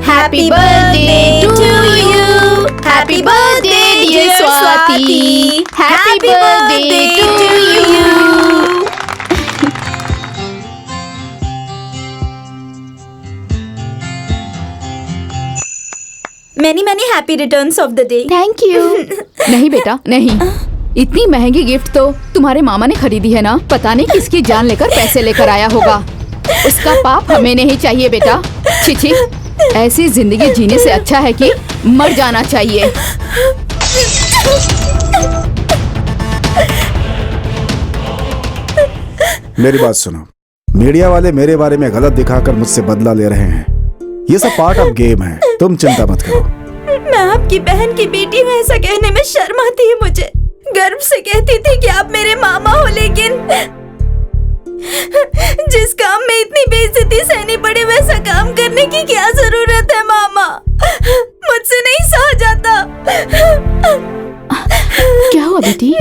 happy birthday to you, happy birthday dear Swati, happy birthday to you. Many many happy returns of the day. Thank you. नहीं बेटा नहीं, इतनी महंगी गिफ्ट तो तुम्हारे मामा ने खरीदी है ना। पता नहीं किसकी जान लेकर पैसे लेकर आया होगा। उसका पाप हमें नहीं चाहिए बेटा। छी, ऐसी जिंदगी जीने से अच्छा है कि मर जाना चाहिए। मेरी बात सुनो, मीडिया वाले मेरे बारे में गलत दिखाकर मुझसे बदला ले रहे हैं। ये सब पार्ट ऑफ गेम है, तुम चिंता मत करो। मैं आपकी बहन की बेटी हूँ, ऐसा कहने में शर्म आती है मुझे। गर्व से कहती थी कि आप मेरे मामा हो, लेकिन जिस काम में इतनी बेइज्जती सहनी पड़े वैसा काम करने की क्या जरूरत है मामा? मुझसे नहीं सहा जाता। क्या हुआ बेटी?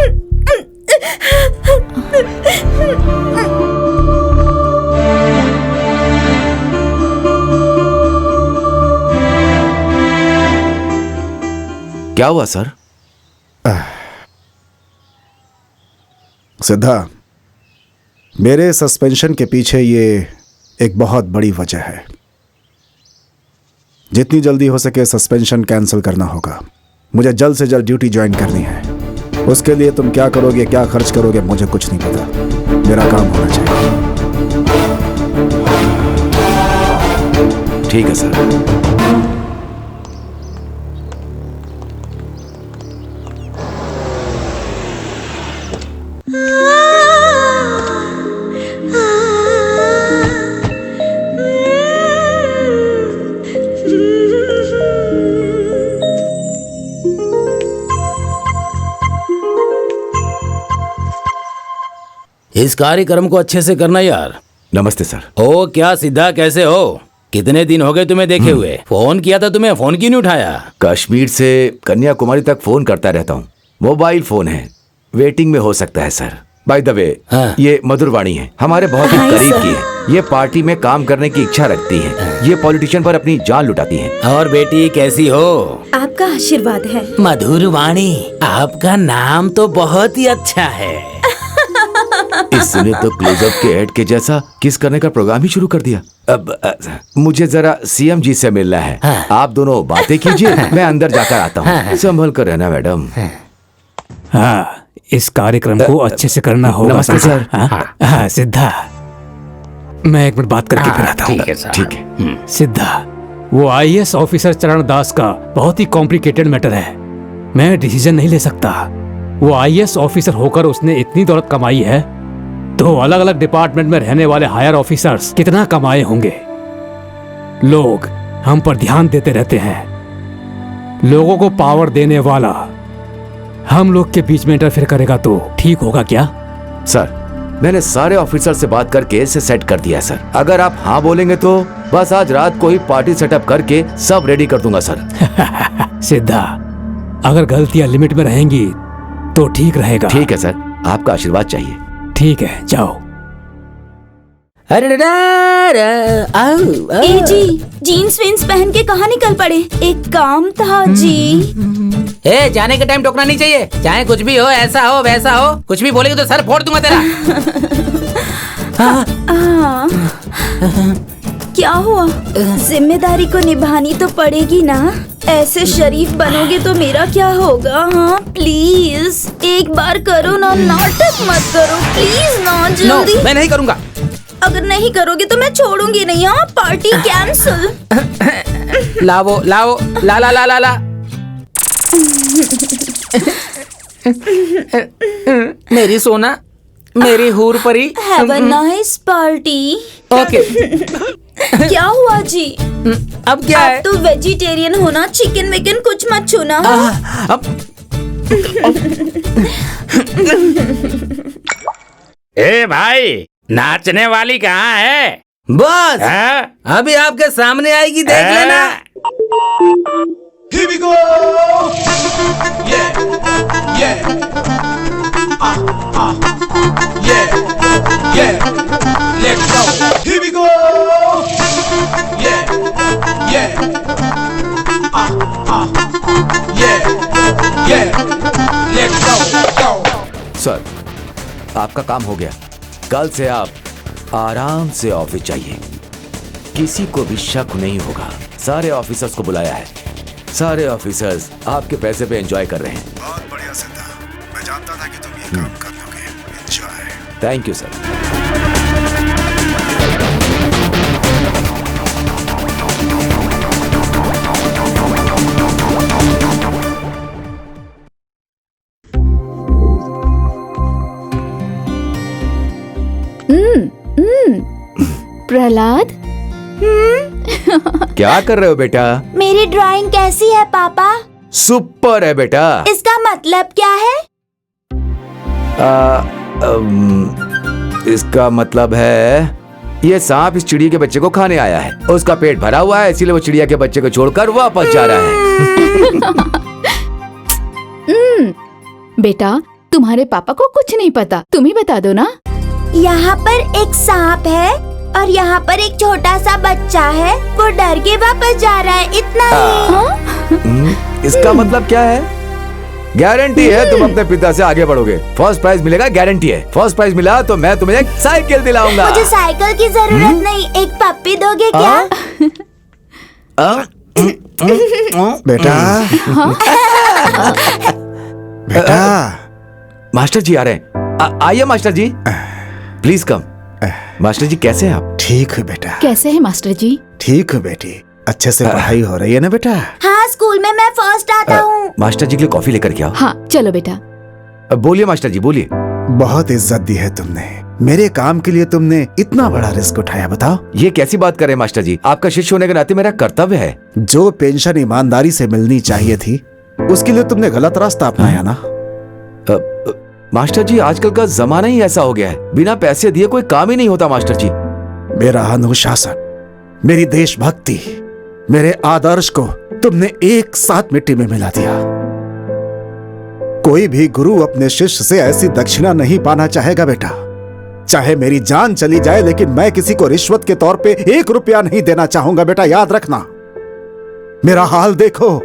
क्या हुआ सर? सिद्धा, मेरे सस्पेंशन के पीछे ये एक बहुत बड़ी वजह है। जितनी जल्दी हो सके सस्पेंशन कैंसिल करना होगा। मुझे जल्द से जल्द ड्यूटी ज्वाइन करनी है। उसके लिए तुम क्या करोगे, क्या खर्च करोगे, मुझे कुछ नहीं पता। मेरा काम होना चाहिए। ठीक है सर। इस कार्यक्रम को अच्छे से करना यार। नमस्ते सर। ओ क्या सिद्धा, कैसे हो? कितने दिन हो गए तुम्हें देखे हुए? फोन किया था तुम्हें, फोन क्यों नहीं उठाया? कश्मीर से कन्याकुमारी तक फोन करता रहता हूँ। मोबाइल फोन है, वेटिंग में हो सकता है सर। बाय द वे, ये मधुरवाणी है, हमारे बहुत ही करीब की है। ये पार्टी में काम करने की इच्छा रखती है। ये पॉलिटिशियन पर अपनी जान लुटाती है। और बेटी कैसी हो? आपका आशीर्वाद है। मधुरवाणी, आपका नाम तो बहुत ही अच्छा है। इसने तो क्लोजअप के ऐड के जैसा किस करने का प्रोग्राम ही शुरू कर दिया। अब मुझे जरा सीएम जी से मिलना है। आप दोनों बातें कीजिए, मैं अंदर जाकर आता हूँ। संभल कर रहना मैडम। हाँ, इस कार्यक्रम को अच्छे से करना होगा। नमस्ते सर। हाँ सिद्धा, मैं एक मिनट बात करके फिर आता हूँ। ठीक है सर। ठीक है। सिद्धा, वो आईएएस ऑफिसर चरण दास का बहुत ही कॉम्प्लिकेटेड मैटर है। मैं डिसीजन नहीं ले सकता। वो आईएएस ऑफिसर होकर उसने इतनी दौलत कमाई है, तो अलग अलग डिपार्टमेंट में रहने वाले हायर ऑफिसर्स कितना कमाए होंगे। लोग हम पर ध्यान देते रहते हैं। लोगों को पावर देने वाला हम लोग के बीच में इंटरफेयर करेगा तो ठीक होगा क्या? सर, मैंने सारे ऑफिसर से बात करके इसे सेट कर दिया है सर। अगर आप हाँ बोलेंगे तो बस आज रात को ही पार्टी सेटअप करके सब रेडी कर दूंगा सर। सिद्धा, अगर गलतियां लिमिट में रहेंगी तो ठीक रहेगा। ठीक है सर, आपका आशीर्वाद चाहिए। ठीक है, जाओ। अरे ए जी, जीन्स विन्स पहन के कहाँ निकल पड़े? एक काम था जी। ए, जाने के टाइम टोकना नहीं चाहिए। चाहे कुछ भी हो, ऐसा हो वैसा हो, कुछ भी बोलेगी तो सर फोड़ दूंगा तेरा। क्या हुआ? जिम्मेदारी को निभानी तो पड़ेगी ना। ऐसे शरीफ बनोगे तो मेरा क्या होगा? हाँ प्लीज एक बार करो ना, नाटक मत करो प्लीज ना। जल्दी। मैं नहीं करूँगा। अगर नहीं करोगे तो मैं छोड़ूंगी नहीं। हाँ, पार्टी कैंसिल। लाओ लाओ, ला ला ला ला ला। मेरी सोना, मेरी हूर परी। Have a nice party. Okay. क्या हुआ जी? अब क्या है? आप तो वेजिटेरियन हो ना, चिकन विकन कुछ मत छूना। ए भाई, नाचने वाली कहाँ है? बस अभी आपके सामने आएगी, देख लेना। Here we go. Yeah, yeah. Yeah, yeah. Let's go. Here we go. Yeah, yeah. Yeah, yeah. Let's go. Go. Sir, आपका काम हो गया। कल से आप आराम से ऑफिस जाइए। किसी को भी शक नहीं होगा। सारे ऑफिसर्स को बुलाया है। सारे ऑफिसर्स आपके पैसे पे एंजॉय कर रहे हैं। बहुत बढ़िया सिद्धा, मैं जानता था कि तुम ये काम कर लोगे। Enjoy. Thank you sir. Prahlad, क्या कर रहे हो बेटा? मेरी ड्राइंग कैसी है पापा? सुपर है बेटा। इसका मतलब क्या है? इसका मतलब है ये सांप इस चिड़िया के बच्चे को खाने आया है। उसका पेट भरा हुआ है, इसीलिए वो चिड़िया के बच्चे को छोड़कर वापस जा रहा है। बेटा तुम्हारे पापा को कुछ नहीं पता, तुम ही बता दो ना। यहाँ पर एक सांप है और यहाँ पर एक छोटा सा बच्चा है, वो डर के वापस जा रहा है, इतना ही। इसका मतलब क्या है? गारंटी है तुम अपने पिता से आगे बढ़ोगे। फर्स्ट प्राइज मिलेगा, गारंटी है। फर्स्ट प्राइज मिला तो मैं तुम्हें एक साइकिल दिलाऊंगा। मुझे साइकिल की जरूरत नहीं, एक पप्पी दोगे क्या? बेटा बेटा मास्टर जी आ रहे हैं। आइए master ji, please come. Master ji कैसे हैं आप? ठीक है बेटा। कैसे है मास्टर जी? ठीक है बेटी, अच्छे से पढ़ाई हो रही है ना बेटा? हाँ, स्कूल में मैं फर्स्ट आता हूँ। मास्टर जी के लिए कॉफी लेकर के आओ। हाँ चलो बेटा। बोलिए मास्टर जी, बोलिए। बहुत इज्जत दी है तुमने, मेरे काम के लिए तुमने इतना बड़ा रिस्क उठाया। बताओ ये कैसी बात कर रहे हैं मास्टर जी? आपका शिष्य होने के नाते मेरा कर्तव्य है। जो पेंशन ईमानदारी से मिलनी चाहिए थी, उसके लिए तुमने गलत रास्ता अपनाया ना। मास्टर जी आजकल का जमाना ही ऐसा हो गया है, बिना पैसे दिए कोई काम ही नहीं होता मास्टर जी। मेरा अनुशासन, मेरी देशभक्ति, मेरे आदर्श को तुमने एक साथ मिट्टी में मिला दिया। कोई भी गुरु अपने शिष्य से ऐसी दक्षिणा नहीं पाना चाहेगा बेटा। चाहे मेरी जान चली जाए, लेकिन मैं किसी को रिश्वत के तौर पे 1 रुपया नहीं देना चाहूंगा बेटा, याद रखना। मेरा हाल देखो,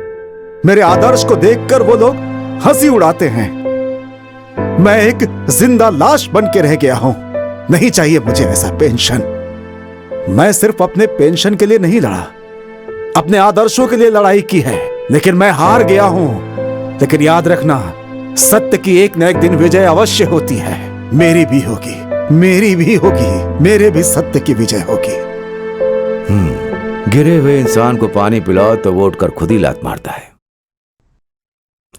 मेरे आदर्श को देखकर वो लोग हंसी उड़ाते हैं। मैं एक जिंदा लाश बन के रह गया हूं। नहीं चाहिए मुझे ऐसा पेंशन। मैं सिर्फ अपने पेंशन के लिए नहीं लड़ा, अपने आदर्शों के लिए लड़ाई की है, लेकिन मैं हार गया हूं। लेकिन याद रखना, सत्य की एक न एक दिन विजय अवश्य होती है। मेरी भी होगी, मेरी भी होगी, मेरे भी सत्य की विजय होगी। गिरे हुए इंसान को पानी पिलाओ तो वो उठकर खुद ही लात मारता है।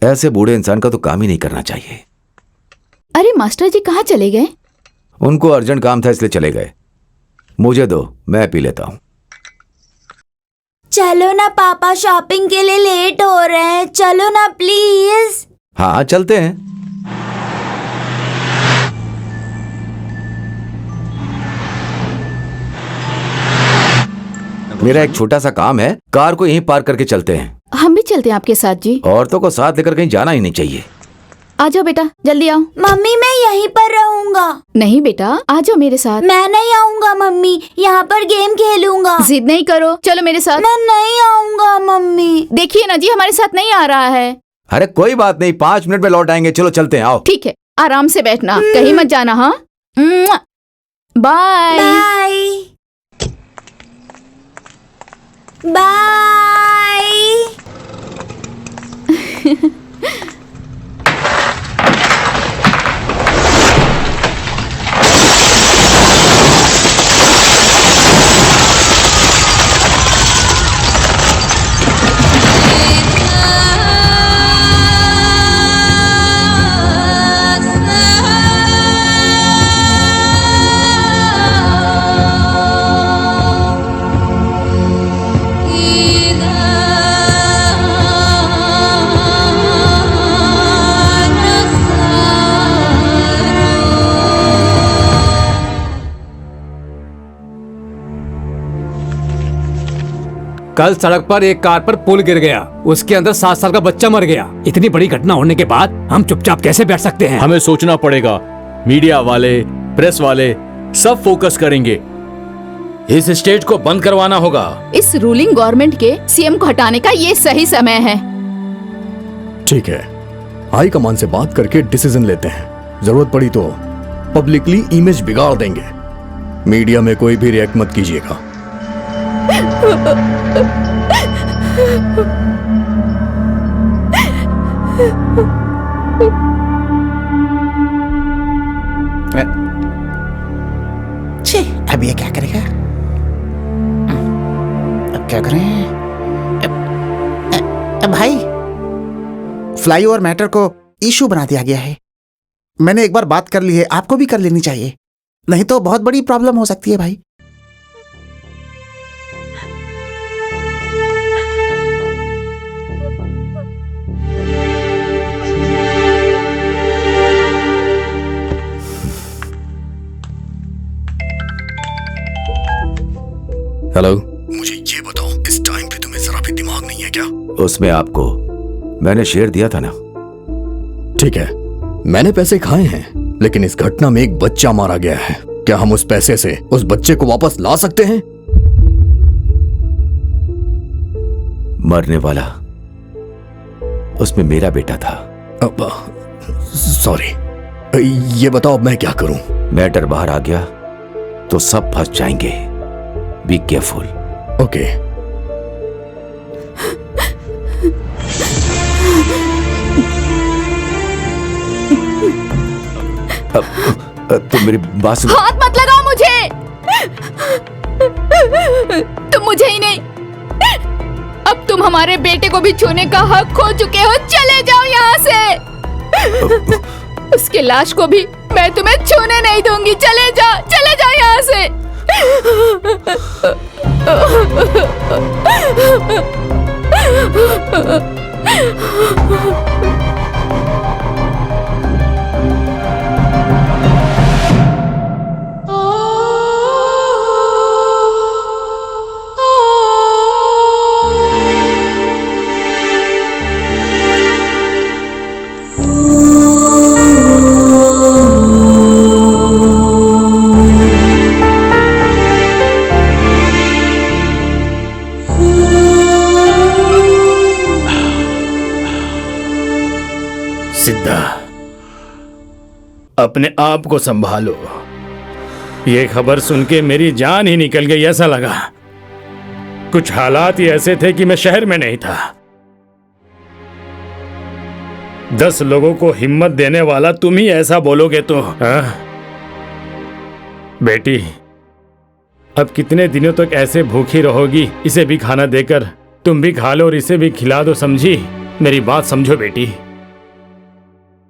ऐसे बूढ़े इंसान का तो काम ही नहीं करना चाहिए। अरे मास्टर जी कहाँ चले गए? उनको अर्जेंट काम था इसलिए चले गए। मुझे दो, मैं पी लेता हूँ। चलो ना पापा, शॉपिंग के लिए लेट हो रहे हैं, चलो ना प्लीज। हाँ चलते हैं। मेरा एक छोटा सा काम है, कार को यहीं पार्क करके चलते हैं। हम भी चलते हैं आपके साथ जी। औरतों को साथ लेकर कहीं जाना ही नहीं चाहिए। आ जाओ बेटा, जल्दी आओ। मम्मी मैं यहीं पर रहूंगा। नहीं बेटा, आ जाओ मेरे साथ। मैं नहीं आऊंगा मम्मी, यहाँ पर गेम खेलूंगा। जिद नहीं करो, चलो मेरे साथ। मैं नहीं आऊंगा मम्मी। देखिए ना जी, हमारे साथ नहीं आ रहा है। अरे कोई बात नहीं, 5 मिनट में लौट आएंगे। चलो चलते हैं, आओ। ठीक है, आराम से बैठना, कहीं मत जाना। हाँ बाय बाय। कल सड़क पर एक कार पर पुल गिर गया, उसके अंदर 7 साल का बच्चा मर गया। इतनी बड़ी घटना होने के बाद हम चुपचाप कैसे बैठ सकते हैं? हमें सोचना पड़ेगा। मीडिया वाले, प्रेस वाले सब फोकस करेंगे। इस स्टेज को बंद करवाना होगा। इस रूलिंग गवर्नमेंट के सीएम को हटाने का ये सही समय है। ठीक है, हाई कमान से बात करके डिसीजन लेते हैं। जरूरत पड़ी तो पब्लिकली इमेज बिगाड़ देंगे। मीडिया में कोई भी रिएक्ट मत कीजिएगा। अब ये क्या करेगा? अब क्या करें? भाई, फ्लाईओवर मैटर को इशू बना दिया गया है। मैंने एक बार बात कर ली है, आपको भी कर लेनी चाहिए, नहीं तो बहुत बड़ी प्रॉब्लम हो सकती है भाई। हेलो, मुझे ये बताओ, इस टाइम पे तुम्हें जरा भी दिमाग नहीं है क्या? उसमें आपको मैंने शेयर दिया था ना। ठीक है, मैंने पैसे खाए हैं, लेकिन इस घटना में एक बच्चा मारा गया है। क्या हम उस पैसे से उस बच्चे को वापस ला सकते हैं? मरने वाला उसमें मेरा बेटा था। सॉरी, ये बताओ अब मैं क्या करूं? मैटर बाहर आ गया तो सब फंस जाएंगे। Be careful. ओके। तुम मेरी बात सुनो। हाथ मत लगाओ मुझे। तुम मुझे ही नहीं, अब तुम हमारे बेटे को भी छूने का हक खो चुके हो। चले जाओ यहाँ से। उसके लाश को भी मैं तुम्हें छूने नहीं दूंगी। चले जाओ यहाँ से। सिद्धा, अपने आप को संभालो। ये खबर सुन के मेरी जान ही निकल गई ऐसा लगा। कुछ हालात ही ऐसे थे कि मैं शहर में नहीं था। 10 लोगों को हिम्मत देने वाला तुम ही ऐसा बोलोगे तो बेटी, अब कितने दिनों तक ऐसे भूखी रहोगी? इसे भी खाना देकर तुम भी खा लो और इसे भी खिला दो, समझी? मेरी बात समझो बेटी।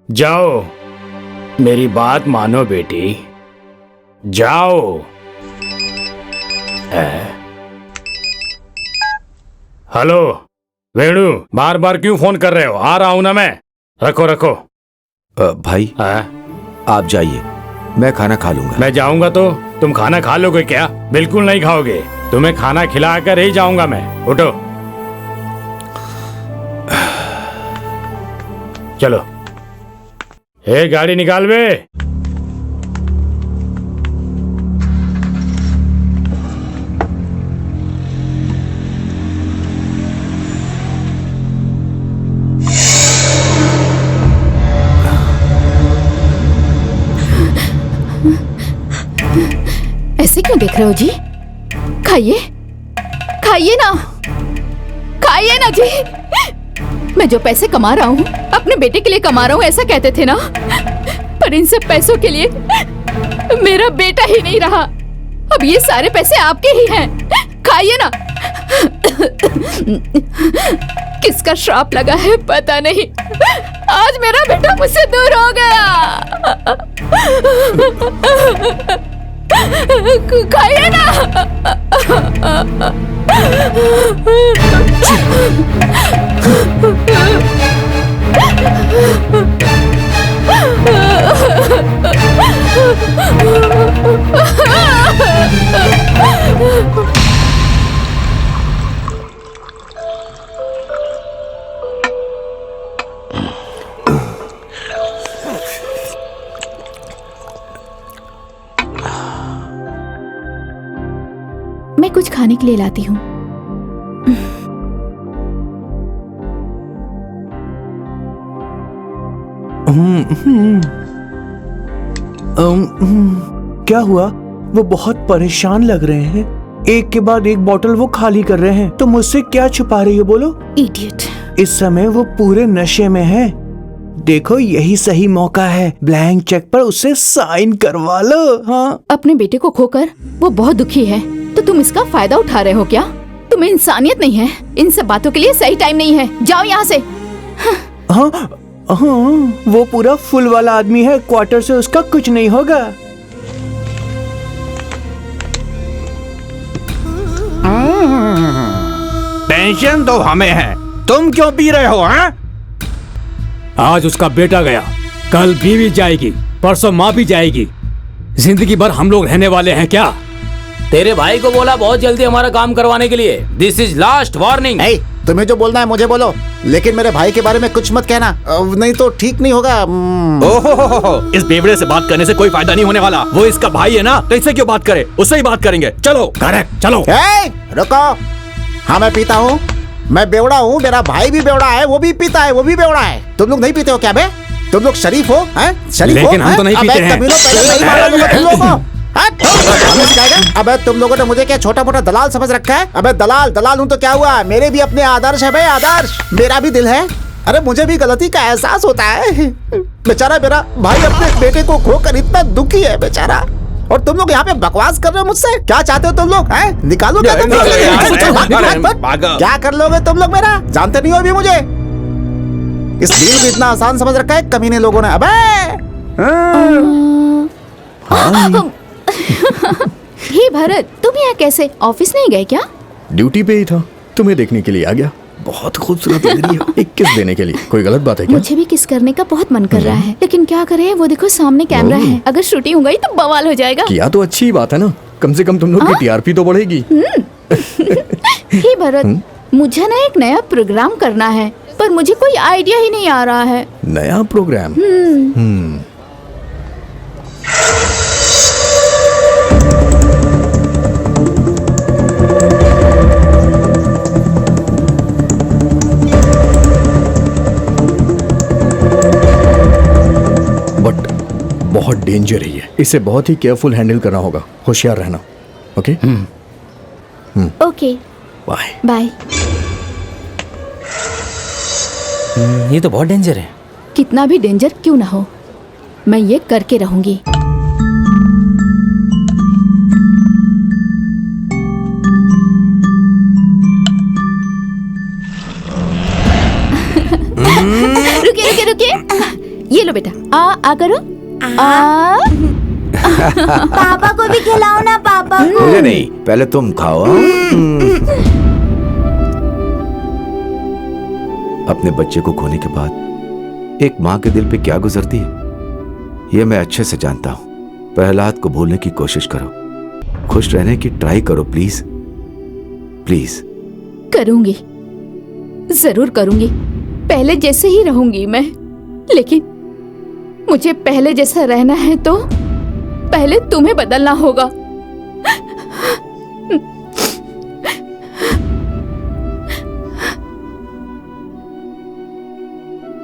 जाओ, मेरी बात मानो बेटी, जाओ। हेलो वेणु, बार बार क्यों फोन कर रहे हो? आ रहा हूं ना मैं। रखो। भाई आप जाइए, मैं खाना खा लूंगा। मैं जाऊंगा तो तुम खाना खा लोगे क्या? बिल्कुल नहीं खाओगे। तुम्हें खाना खिलाकर ही जाऊंगा मैं। उठो, चलो। गाड़ी निकाल बे। ऐसे क्यों देख रहे हो जी? खाइए ना जी। मैं जो पैसे कमा रहा हूँ अपने बेटे के लिए कमा रहा हूँ, ऐसा कहते थे ना। पर इन सब पैसों के लिए मेरा बेटा ही नहीं रहा। अब ये सारे पैसे आपके ही हैं। खाइए ना। किसका श्राप लगा है पता नहीं, आज मेरा बेटा मुझसे दूर हो गया। खाइए ना। मैं कुछ खाने के लिए लाती हूँ। क्या हुआ? वो बहुत परेशान लग रहे हैं। एक के बाद एक बोतल वो खाली कर रहे हैं। तो मुझसे क्या छुपा रही हो? बोलो। इडियट। इस समय वो पूरे नशे में है। देखो, यही सही मौका है। ब्लैंक चेक पर उससे साइन करवा लो। हाँ, अपने बेटे को खोकर वो बहुत दुखी है, तो तुम इसका फायदा उठा रहे हो क्या? तुम्हें इंसानियत नहीं है। इन सब बातों के लिए सही टाइम नहीं है। जाओ यहाँ से। हाँ, वो पूरा फुल वाला आदमी है। क्वार्टर से उसका कुछ नहीं होगा। टेंशन तो हमें है, तुम क्यों पी रहे हो? हाँ? आज उसका बेटा गया, कल बीवी जाएगी, परसों माँ भी जाएगी। जिंदगी भर हम लोग रहने वाले हैं क्या? तेरे भाई को बोला बहुत जल्दी हमारा काम करवाने के लिए। This is last warning. नहीं, तुम्हें जो बोलना है मुझे बोलो, लेकिन मेरे भाई के बारे में कुछ मत कहना, नहीं तो ठीक नहीं होगा। ओहो, इस बेवड़े से बात करने से कोई फायदा नहीं होने वाला। वो इसका भाई है ना, तो इससे क्यों बात करे, उससे ही बात करेंगे। चलो करेक्ट, चलो। रुको, हाँ मैं पीता हूँ, मैं बेवड़ा हूँ, मेरा भाई भी बेवड़ा है, वो भी पीता है, वो भी बेवड़ा है। तुम लोग नहीं पीते हो क्या बे? तुम लोग शरीफ हो, हैं? शरीफ हो? लेकिन हम तो नहीं अबे पीते हैं। कमीनों, पहले नहीं मारा तुम लोगों को। हमें सिखाएगा? अबे तुम लोगों ने मुझे क्या छोटा मोटा दलाल समझ रखा है? अबे दलाल हूँ तो क्या हुआ, मेरे भी अपने आदर्श है भाई, आदर्श। मेरा भी दिल है, अरे मुझे भी गलती का एहसास होता है। बेचारा मेरा भाई अपने बेटे को खोकर इतना दुखी है बेचारा, और तुम लोग यहाँ पे बकवास कर रहे हो मुझसे। क्या चाहते हो तुम लोग, हैं? निकालो क्या तुम? क्या कर लोगे तुम लोग मेरा? जानते नहीं हो अभी मुझे। इस डील को इतना आसान समझ रखा है कमीने लोगों ने। अबे हे भरत, तुम यहाँ कैसे? ऑफिस नहीं गए क्या? ड्यूटी पे ही था, तुम्हें देखने के लिए आ गया। बहुत खूबसूरत लग रही हो। एक किस देने के लिए कोई गलत बात है क्या? मुझे भी किस करने का बहुत मन कर रहा है, लेकिन क्या करें, वो देखो सामने कैमरा है, अगर शूटिंग हो गई तो बवाल हो जाएगा। किया तो अच्छी ही बात है ना, कम से कम तुम लोग की टीआरपी तो बढ़ेगी। हे भरत, मुझे ना एक नया प्रोग्राम करना है, पर मुझे कोई आइडिया ही नहीं आ रहा है। नया प्रोग्राम? बट बहुत डेंजर है ये, इसे बहुत ही केयरफुल हैंडल करना होगा, होशियार रहना। ओके? Okay, bye bye. ये तो बहुत डेंजर है। कितना भी डेंजर क्यों ना हो, मैं ये करके रहूंगी। रुकिए, ये लो बेटा, आ करो। पापा को भी खिलाओ ना, पापा को। मुझे नहीं, पहले तुम खाओ। अपने बच्चे को खोने के बाद एक माँ के दिल पे क्या गुजरती है, ये मैं अच्छे से जानता हूँ। प्रहलाद को भूलने की कोशिश करो, खुश रहने की ट्राई करो, प्लीज प्लीज। करूंगी, जरूर करूंगी, पहले जैसे ही रहूंगी मैं, लेकिन मुझे पहले जैसा रहना है तो पहले तुम्हें बदलना होगा।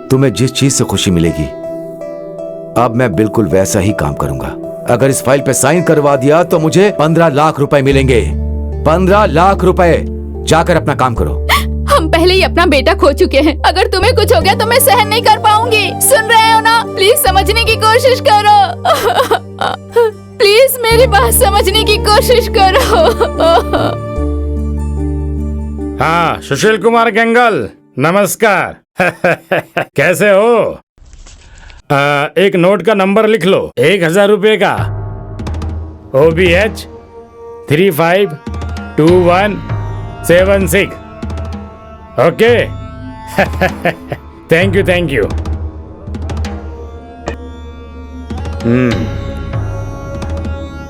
तुम्हें जिस चीज से खुशी मिलेगी, अब मैं बिल्कुल वैसा ही काम करूंगा। अगर इस फाइल पे साइन करवा दिया तो मुझे 15 लाख रुपए मिलेंगे। 15 लाख रुपए। जाकर अपना काम करो। हम पहले ही अपना बेटा खो चुके हैं, अगर तुम्हें कुछ हो गया तो मैं सहन नहीं कर पाऊंगी। सुन रहे हो ना? प्लीज समझने की कोशिश करो। प्लीज मेरी बात समझने की कोशिश करो। हाँ, सुशील कुमार गंगल, नमस्कार। कैसे हो? एक नोट का नंबर लिख लो, 1000 रुपए का। OBH 352176। ओके। Thank you.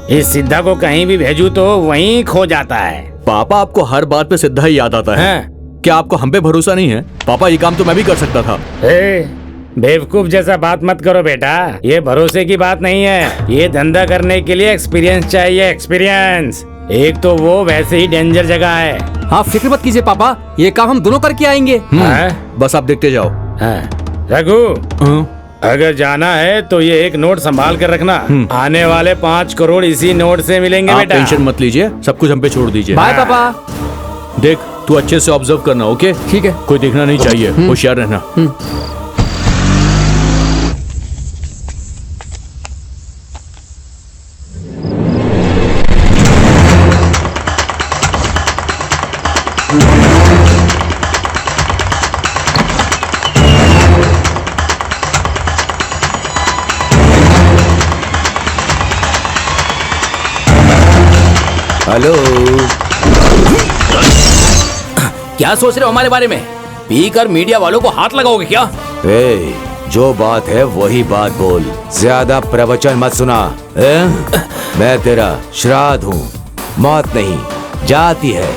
इस सिद्धा को कहीं भी भेजू तो वहीं खो जाता है। पापा, आपको हर बात पे सिद्धा ही याद आता है। क्या आपको हम पे भरोसा नहीं है? पापा, ये काम तो मैं भी कर सकता था। बेवकूफ जैसा बात मत करो बेटा, ये भरोसे की बात नहीं है। ये धंधा करने के लिए एक्सपीरियंस चाहिए, एक्सपीरियंस। एक तो वो वैसे ही डेंजर जगह है। हाँ, फिक्र मत कीजिए पापा, ये काम हम दोनों करके आएंगे। बस आप देखते जाओ। रघु, अगर जाना है तो ये एक नोट संभाल कर रखना। आने वाले 5 करोड़ इसी नोट से मिलेंगे आप बेटा। टेंशन मत लीजिए, सब कुछ हम पे छोड़ दीजिए। बाय पापा। देख, तू अच्छे से ऑब्जर्व करना, ओके? ठीक है। कोई देखना नहीं चाहिए, होशियार रहना। हेलो। क्या सोच रहे हो हमारे बारे में? पीकर मीडिया वालों को हाथ लगाओगे क्या? जो बात है वही बात बोल, ज्यादा प्रवचन मत सुना। मैं तेरा श्राद्ध हूँ, मौत नहीं, जाती है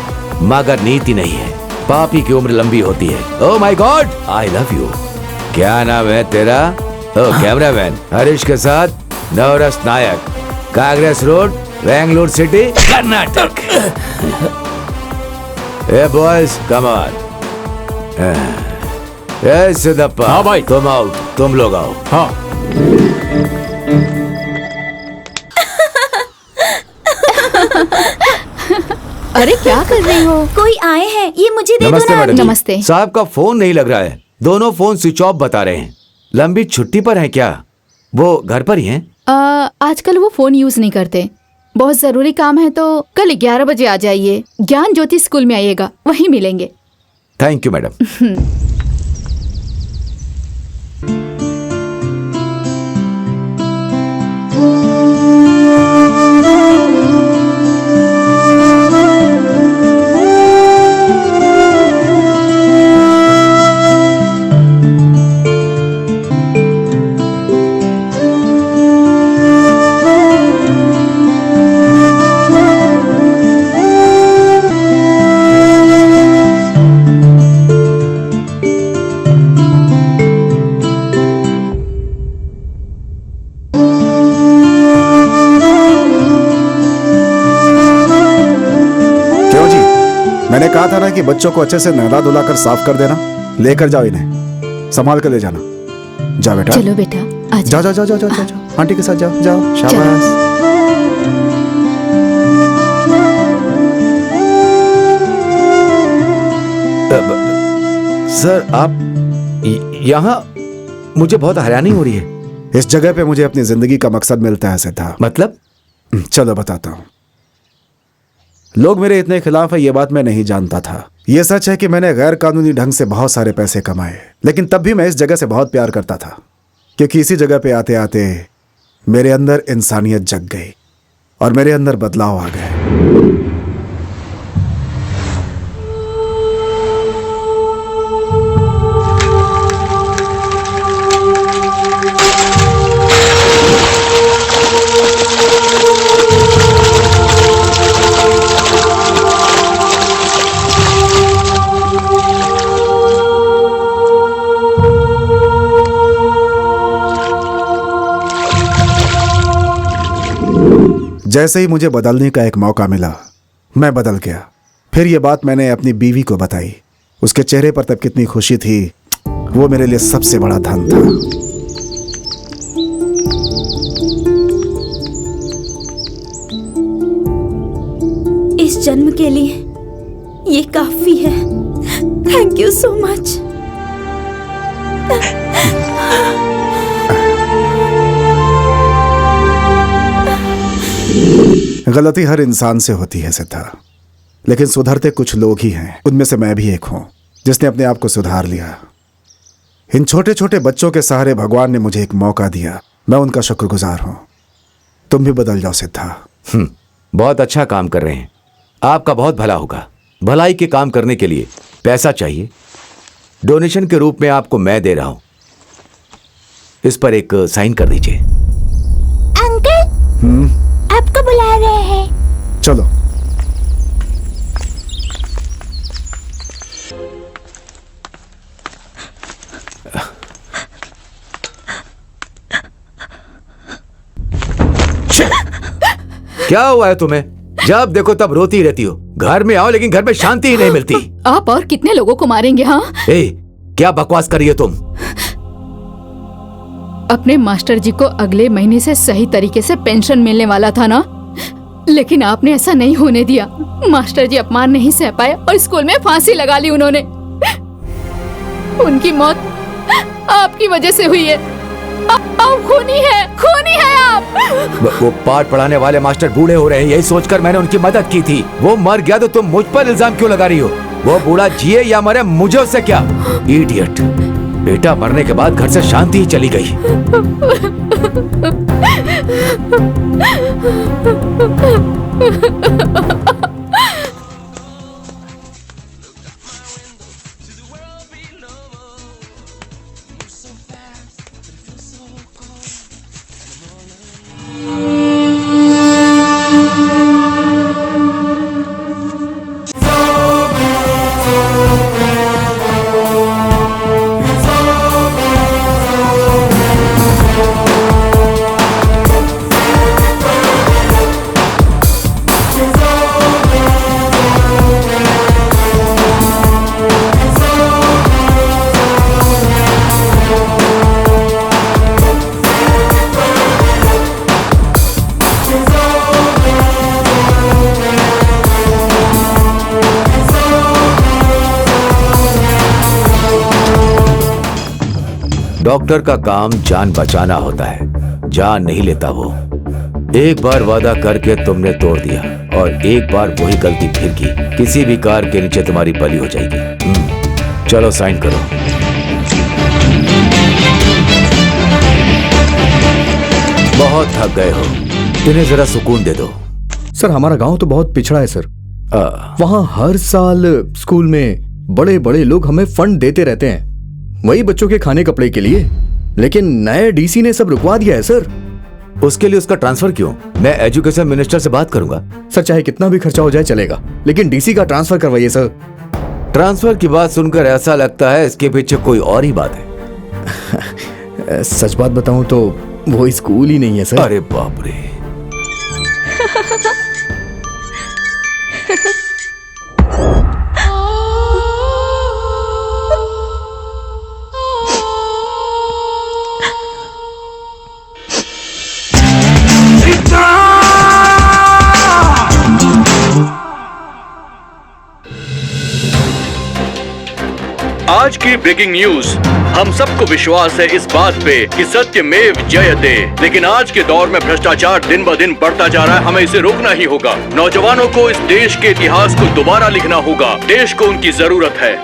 मगर नीति नहीं है। पापी की उम्र लंबी होती है। Oh my god, I love you. क्या नाम है तेरा? ओह कैमरामैन हरीश के साथ Navras Nayak, Congress road, Bengaluru city, Karnataka. ए बॉयज कम ऑन। ए सिद्धप्पा। हाँ भाई। तुम आओ, तुम लोग आओ। हाँ। अरे क्या कर रही हो? कोई आए हैं, ये मुझे दे दो नमस्ते ना। मैडम जी। नमस्ते। साहब का फोन नहीं लग रहा है, दोनों फोन स्विच ऑफ बता रहे हैं। लंबी छुट्टी पर हैं क्या? वो घर पर ही हैं? आजकल वो फोन यूज नहीं करते। बहुत जरूरी काम है तो कल 11 बजे आ जाइए। ज्ञान ज्योति स्कूल में आइएगा, वहीं मिलेंगे। Thank you madam. मैंने कहा था ना कि बच्चों को अच्छे से नहला धुला कर साफ कर देना। लेकर जाओ इन्हें, संभाल कर ले जाना। जाओ बेटा। चलो बेटा, आ जाओ जाओ जाओ जाओ जाओ जाओ, आंटी के साथ जाओ जाओ। शाबाश। सर आप यहाँ, मुझे बहुत हैरानी हो रही है। इस जगह पे मुझे अपनी जिंदगी का मकसद मिलता है सिद्धार्थ। मतलब? चलो बताता हूँ। लोग मेरे इतने खिलाफ है ये बात मैं नहीं जानता था। ये सच है कि मैंने गैर कानूनी ढंग से बहुत सारे पैसे कमाए, लेकिन तब भी मैं इस जगह से बहुत प्यार करता था, क्योंकि इसी जगह पे आते आते मेरे अंदर इंसानियत जग गई और मेरे अंदर बदलाव आ गए। जैसे ही मुझे बदलने का एक मौका मिला, मैं बदल गया। फिर ये बात मैंने अपनी बीवी को बताई। उसके चेहरे पर तब कितनी खुशी थी, वो मेरे लिए सबसे बड़ा धन था। इस जन्म के लिए ये काफी है। Thank you so much. गलती हर इंसान से होती है सिद्धार्थ, लेकिन सुधरते कुछ लोग ही हैं। उनमें से मैं भी एक हूं जिसने अपने आप को सुधार लिया। इन छोटे छोटे बच्चों के सहारे भगवान ने मुझे एक मौका दिया। मैं उनका शुक्रगुजार हूं। तुम भी बदल जाओ सिद्धार्थ। बहुत अच्छा काम कर रहे हैं, आपका बहुत भला होगा। भलाई के काम करने के लिए पैसा चाहिए, डोनेशन के रूप में आपको मैं दे रहा हूं। इस पर एक साइन कर दीजिए। अंकल, आपको बुला रहे हैं। चलो। क्या हुआ है तुम्हें? जब देखो तब रोती रहती हो। घर में आओ, लेकिन घर में शांति ही नहीं मिलती। आप और कितने लोगों को मारेंगे? हाँ, क्या बकवास कर रही हो तुम? अपने मास्टर जी को अगले महीने से सही तरीके से पेंशन मिलने वाला था ना, लेकिन आपने ऐसा नहीं होने दिया। मास्टर जी अपमान नहीं सह पाए और स्कूल में फांसी लगा ली उन्होंने। उनकी मौत आपकी वजह से हुई है। आप खूनी है आप। वो पाठ पढ़ाने वाले मास्टर बूढ़े हो रहे हैं, यही सोचकर मैंने उनकी मदद की थी। वो मर गया तो तुम मुझ पर इल्जाम क्यों लगा रही हो? वो बूढ़ा जिए या मरे, मुझे उससे क्या? इडियट। बेटा मरने के बाद घर से शांति ही चली गई। डॉक्टर का काम जान बचाना होता है, जान नहीं लेता वो। एक बार वादा करके तुमने तोड़ दिया और एक बार वही गलती फिर की, किसी भी कार के नीचे तुम्हारी बलि हो जाएगी। चलो साइन करो। बहुत थक गए हो, इन्हें जरा सुकून दे दो। सर हमारा गांव तो बहुत पिछड़ा है सर। वहाँ हर साल स्कूल में बड़े बड़े लोग हमें फंड देते रहते हैं, वही बच्चों के खाने कपड़े के लिए। लेकिन नए डीसी ने सब रुकवा दिया है सर। उसके लिए उसका ट्रांसफर क्यों? मैं एजुकेशन मिनिस्टर से बात करूंगा। सर चाहे कितना भी खर्चा हो जाए चलेगा, लेकिन डीसी का ट्रांसफर करवाइए सर। ट्रांसफर की बात सुनकर ऐसा लगता है इसके पीछे कोई और ही बात है। सच बात बताऊं तो वो स्कूल ही नहीं है सर। अरे बाप रे। आज की ब्रेकिंग न्यूज। हम सबको विश्वास है इस बात पे कि सत्यमेव जयते, लेकिन आज के दौर में भ्रष्टाचार दिन ब दिन बढ़ता जा रहा है। हमें इसे रोकना ही होगा। नौजवानों को इस देश के इतिहास को दोबारा लिखना होगा। देश को उनकी जरूरत है।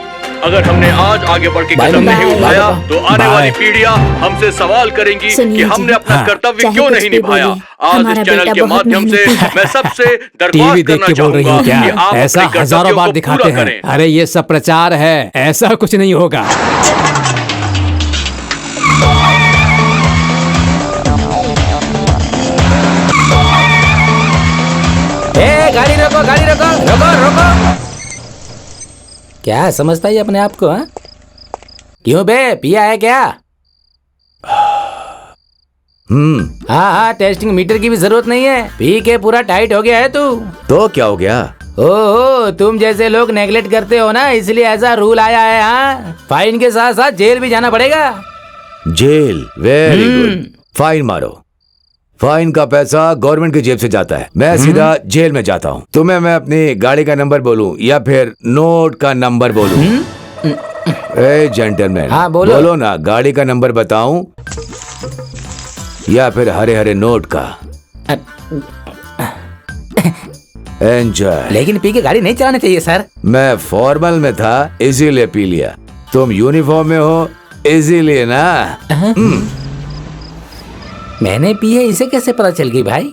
अगर हमने आज आगे बढ़ के कदम नहीं उठाया तो आने वाली पीढ़ियां हमसे सवाल करेंगी कि हमने अपना कर्तव्य क्यों नहीं निभाया। आज इस चैनल के माध्यम से मैं सबसे दरख्वास्त करना चाहूंगा कि आप ऐसा हजारों बार दिखाते हैं। अरे ये सब प्रचार है, ऐसा कुछ नहीं होगा। गाड़ी रोको, गाड़ी रोको, रोको रोको। क्या समझता है अपने आप को? हा? क्यों बे, पिया है क्या? हाँ, टेस्टिंग मीटर की भी जरूरत नहीं है। पी के पूरा टाइट हो गया है तू। तो क्या हो गया? ओहो, तुम जैसे लोग नेगलेक्ट करते हो ना, इसलिए ऐसा रूल आया है। हाँ, फाइन के साथ साथ जेल भी जाना पड़ेगा। जेल? वेरी गुड, फाइन मारो। फाइन का पैसा गवर्नमेंट की जेब से जाता है, मैं सीधा जेल में जाता हूँ। तुम्हें मैं अपनी गाड़ी का नंबर बोलूं या फिर नोट का नंबर बोलूं? ए जेंटलमैन, हाँ, बोलो ना, गाड़ी का नंबर बताऊं या फिर हरे हरे नोट का? एंजॉय। लेकिन पी के गाड़ी नहीं चलानी चाहिए सर। मैं फॉर्मल में था इसीलिए पी लिया, तुम यूनिफॉर्म में हो इसीलिए ना। मैंने पी है, इसे कैसे पता चल गई भाई?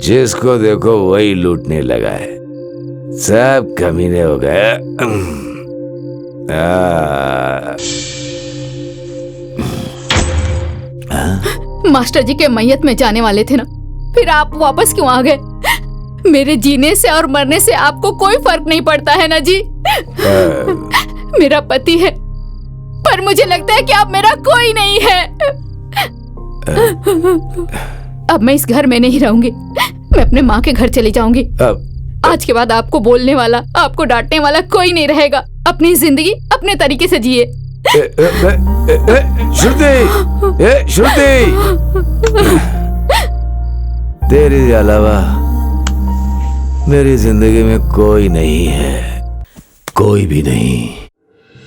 जिसको देखो वही लूटने लगा है, सब कमीने हो गए। मास्टर जी के मैयत में जाने वाले थे ना, फिर आप वापस क्यों आ गए? मेरे जीने से और मरने से आपको कोई फर्क नहीं पड़ता है ना जी? मेरा पति है, पर मुझे लगता है कि अब मेरा कोई नहीं है। अब मैं इस घर में नहीं रहूंगी, मैं अपने माँ के घर चली जाऊंगी। आज के बाद आपको बोलने वाला, आपको डांटने वाला कोई नहीं रहेगा। अपनी जिंदगी अपने तरीके से जिए। श्रुति, तेरे अलावा मेरी जिंदगी में कोई नहीं है, कोई भी नहीं।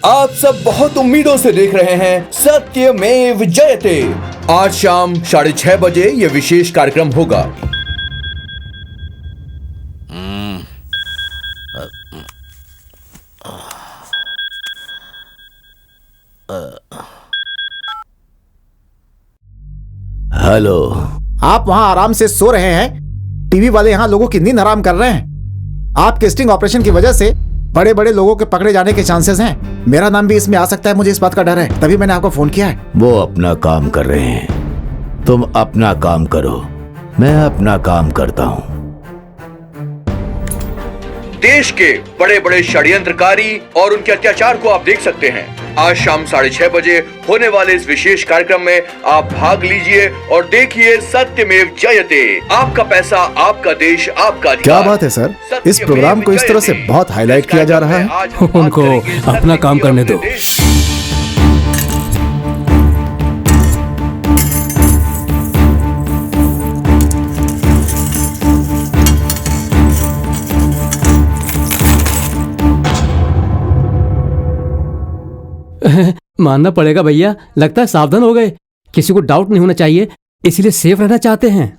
आप सब बहुत उम्मीदों से देख रहे हैं सत्यमेव जयते। आज शाम 6:30 बजे ये विशेष कार्यक्रम होगा। हेलो, आप वहाँ आराम से सो रहे हैं, टीवी वाले यहाँ लोगों की नींद हराम कर रहे हैं। आपके स्टिंग ऑपरेशन की वजह से बड़े बड़े लोगों के पकड़े जाने के चांसेस हैं। मेरा नाम भी इसमें आ सकता है, मुझे इस बात का डर है, तभी मैंने आपको फोन किया है। वो अपना काम कर रहे हैं, तुम अपना काम करो, मैं अपना काम करता हूँ। देश के बड़े बड़े षड्यंत्रकारी और उनके अत्याचार को आप देख सकते हैं। आज शाम 6:30 बजे होने वाले इस विशेष कार्यक्रम में आप भाग लीजिए और देखिए सत्यमेव जयते। आपका पैसा, आपका देश, आपका अधिकार। क्या बात है सर, इस प्रोग्राम को इस तरह से बहुत हाईलाइट किया जा रहा है। उनको अपना काम करने दो। मानना पड़ेगा भैया, लगता है सावधान हो गए। किसी को डाउट नहीं होना चाहिए, इसीलिए सेफ रहना चाहते हैं।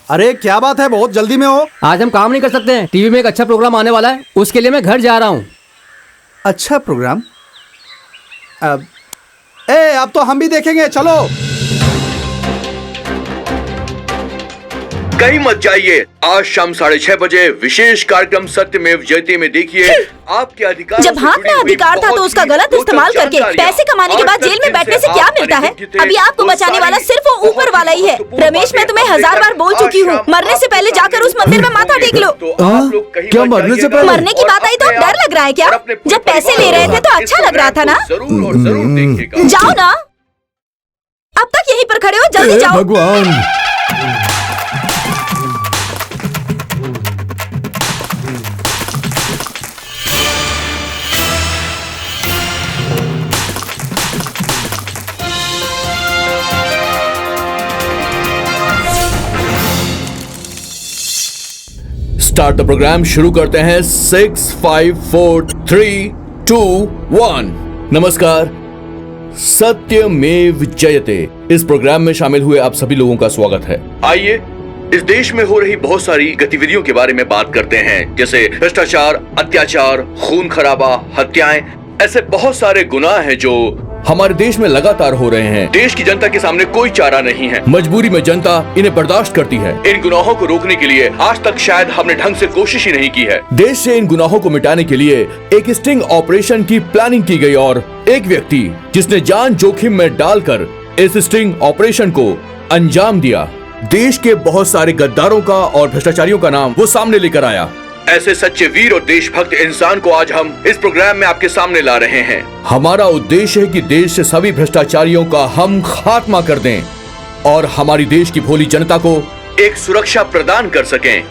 अरे क्या बात है, बहुत जल्दी में हो। आज हम काम नहीं कर सकते हैं, टीवी में एक अच्छा प्रोग्राम आने वाला है, उसके लिए मैं घर जा रहा हूँ। अच्छा प्रोग्राम? अब तो हम भी देखेंगे, चलो। कहीं मत जाइए। आज शाम 6:30 बजे विशेष कार्यक्रम सत्यमेव जयते में देखिए आपके अधिकार। जब हाथ में अधिकार था तो उसका गलत इस्तेमाल करके पैसे कमाने के बाद जेल में बैठने से क्या मिलता है? अभी आपको बचाने वाला सिर्फ वो ऊपर वाला ही है। रमेश, मैं तुम्हें 1000 बार बोल चुकी हूँ, मरने से पहले जाकर उस मंदिर में माथा टेक लो। क्या मरने से पहले? मरने की बात आई तो डर लग रहा है क्या? जब पैसे ले रहे थे तो अच्छा लग रहा था ना? जाओ ना, अब तक यहीं पर खड़े हो, जल्दी जाओ। भगवान, स्टार्ट द प्रोग्राम। शुरू करते हैं। 6, 5, 4, 3, 2, 1। नमस्कार, सत्यमेव जयते इस प्रोग्राम में शामिल हुए आप सभी लोगों का स्वागत है। आइए इस देश में हो रही बहुत सारी गतिविधियों के बारे में बात करते हैं, जैसे भ्रष्टाचार, अत्याचार, खून खराबा, हत्याएं। ऐसे बहुत सारे गुनाह हैं जो हमारे देश में लगातार हो रहे हैं। देश की जनता के सामने कोई चारा नहीं है। मजबूरी में जनता इन्हें बर्दाश्त करती है। इन गुनाहों को रोकने के लिए आज तक शायद हमने ढंग से कोशिश ही नहीं की है। देश से इन गुनाहों को मिटाने के लिए एक स्टिंग ऑपरेशन की प्लानिंग की गई और एक व्यक्ति जिसने जान जोखिम में डालकर इस स्टिंग ऑपरेशन को अंजाम दिया, देश के बहुत सारे गद्दारों का और भ्रष्टाचारियों का नाम वो सामने लेकर आया। ऐसे सच्चे वीर और देशभक्त इंसान को आज हम इस प्रोग्राम में आपके सामने ला रहे हैं। हमारा उद्देश्य है कि देश से सभी भ्रष्टाचारियों का हम खात्मा कर दें और हमारी देश की भोली जनता को एक सुरक्षा प्रदान कर सकें।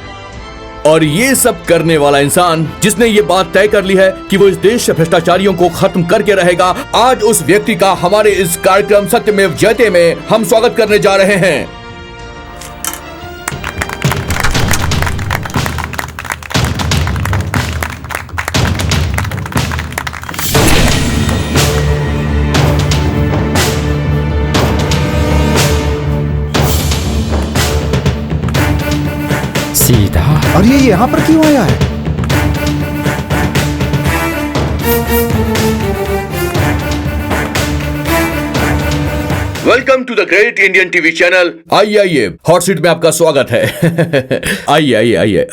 और ये सब करने वाला इंसान जिसने ये बात तय कर ली है कि वो इस देश से भ्रष्टाचारियों को खत्म करके रहेगा, आज उस व्यक्ति का हमारे इस कार्यक्रम सत्यमेव जयते में हम स्वागत करने जा रहे हैं। सीधा। और ये यहाँ पर क्यों आया है? Welcome to the great Indian TV channel. आइए आइए, हॉट सीट में आपका स्वागत है। आइए आइए आइए।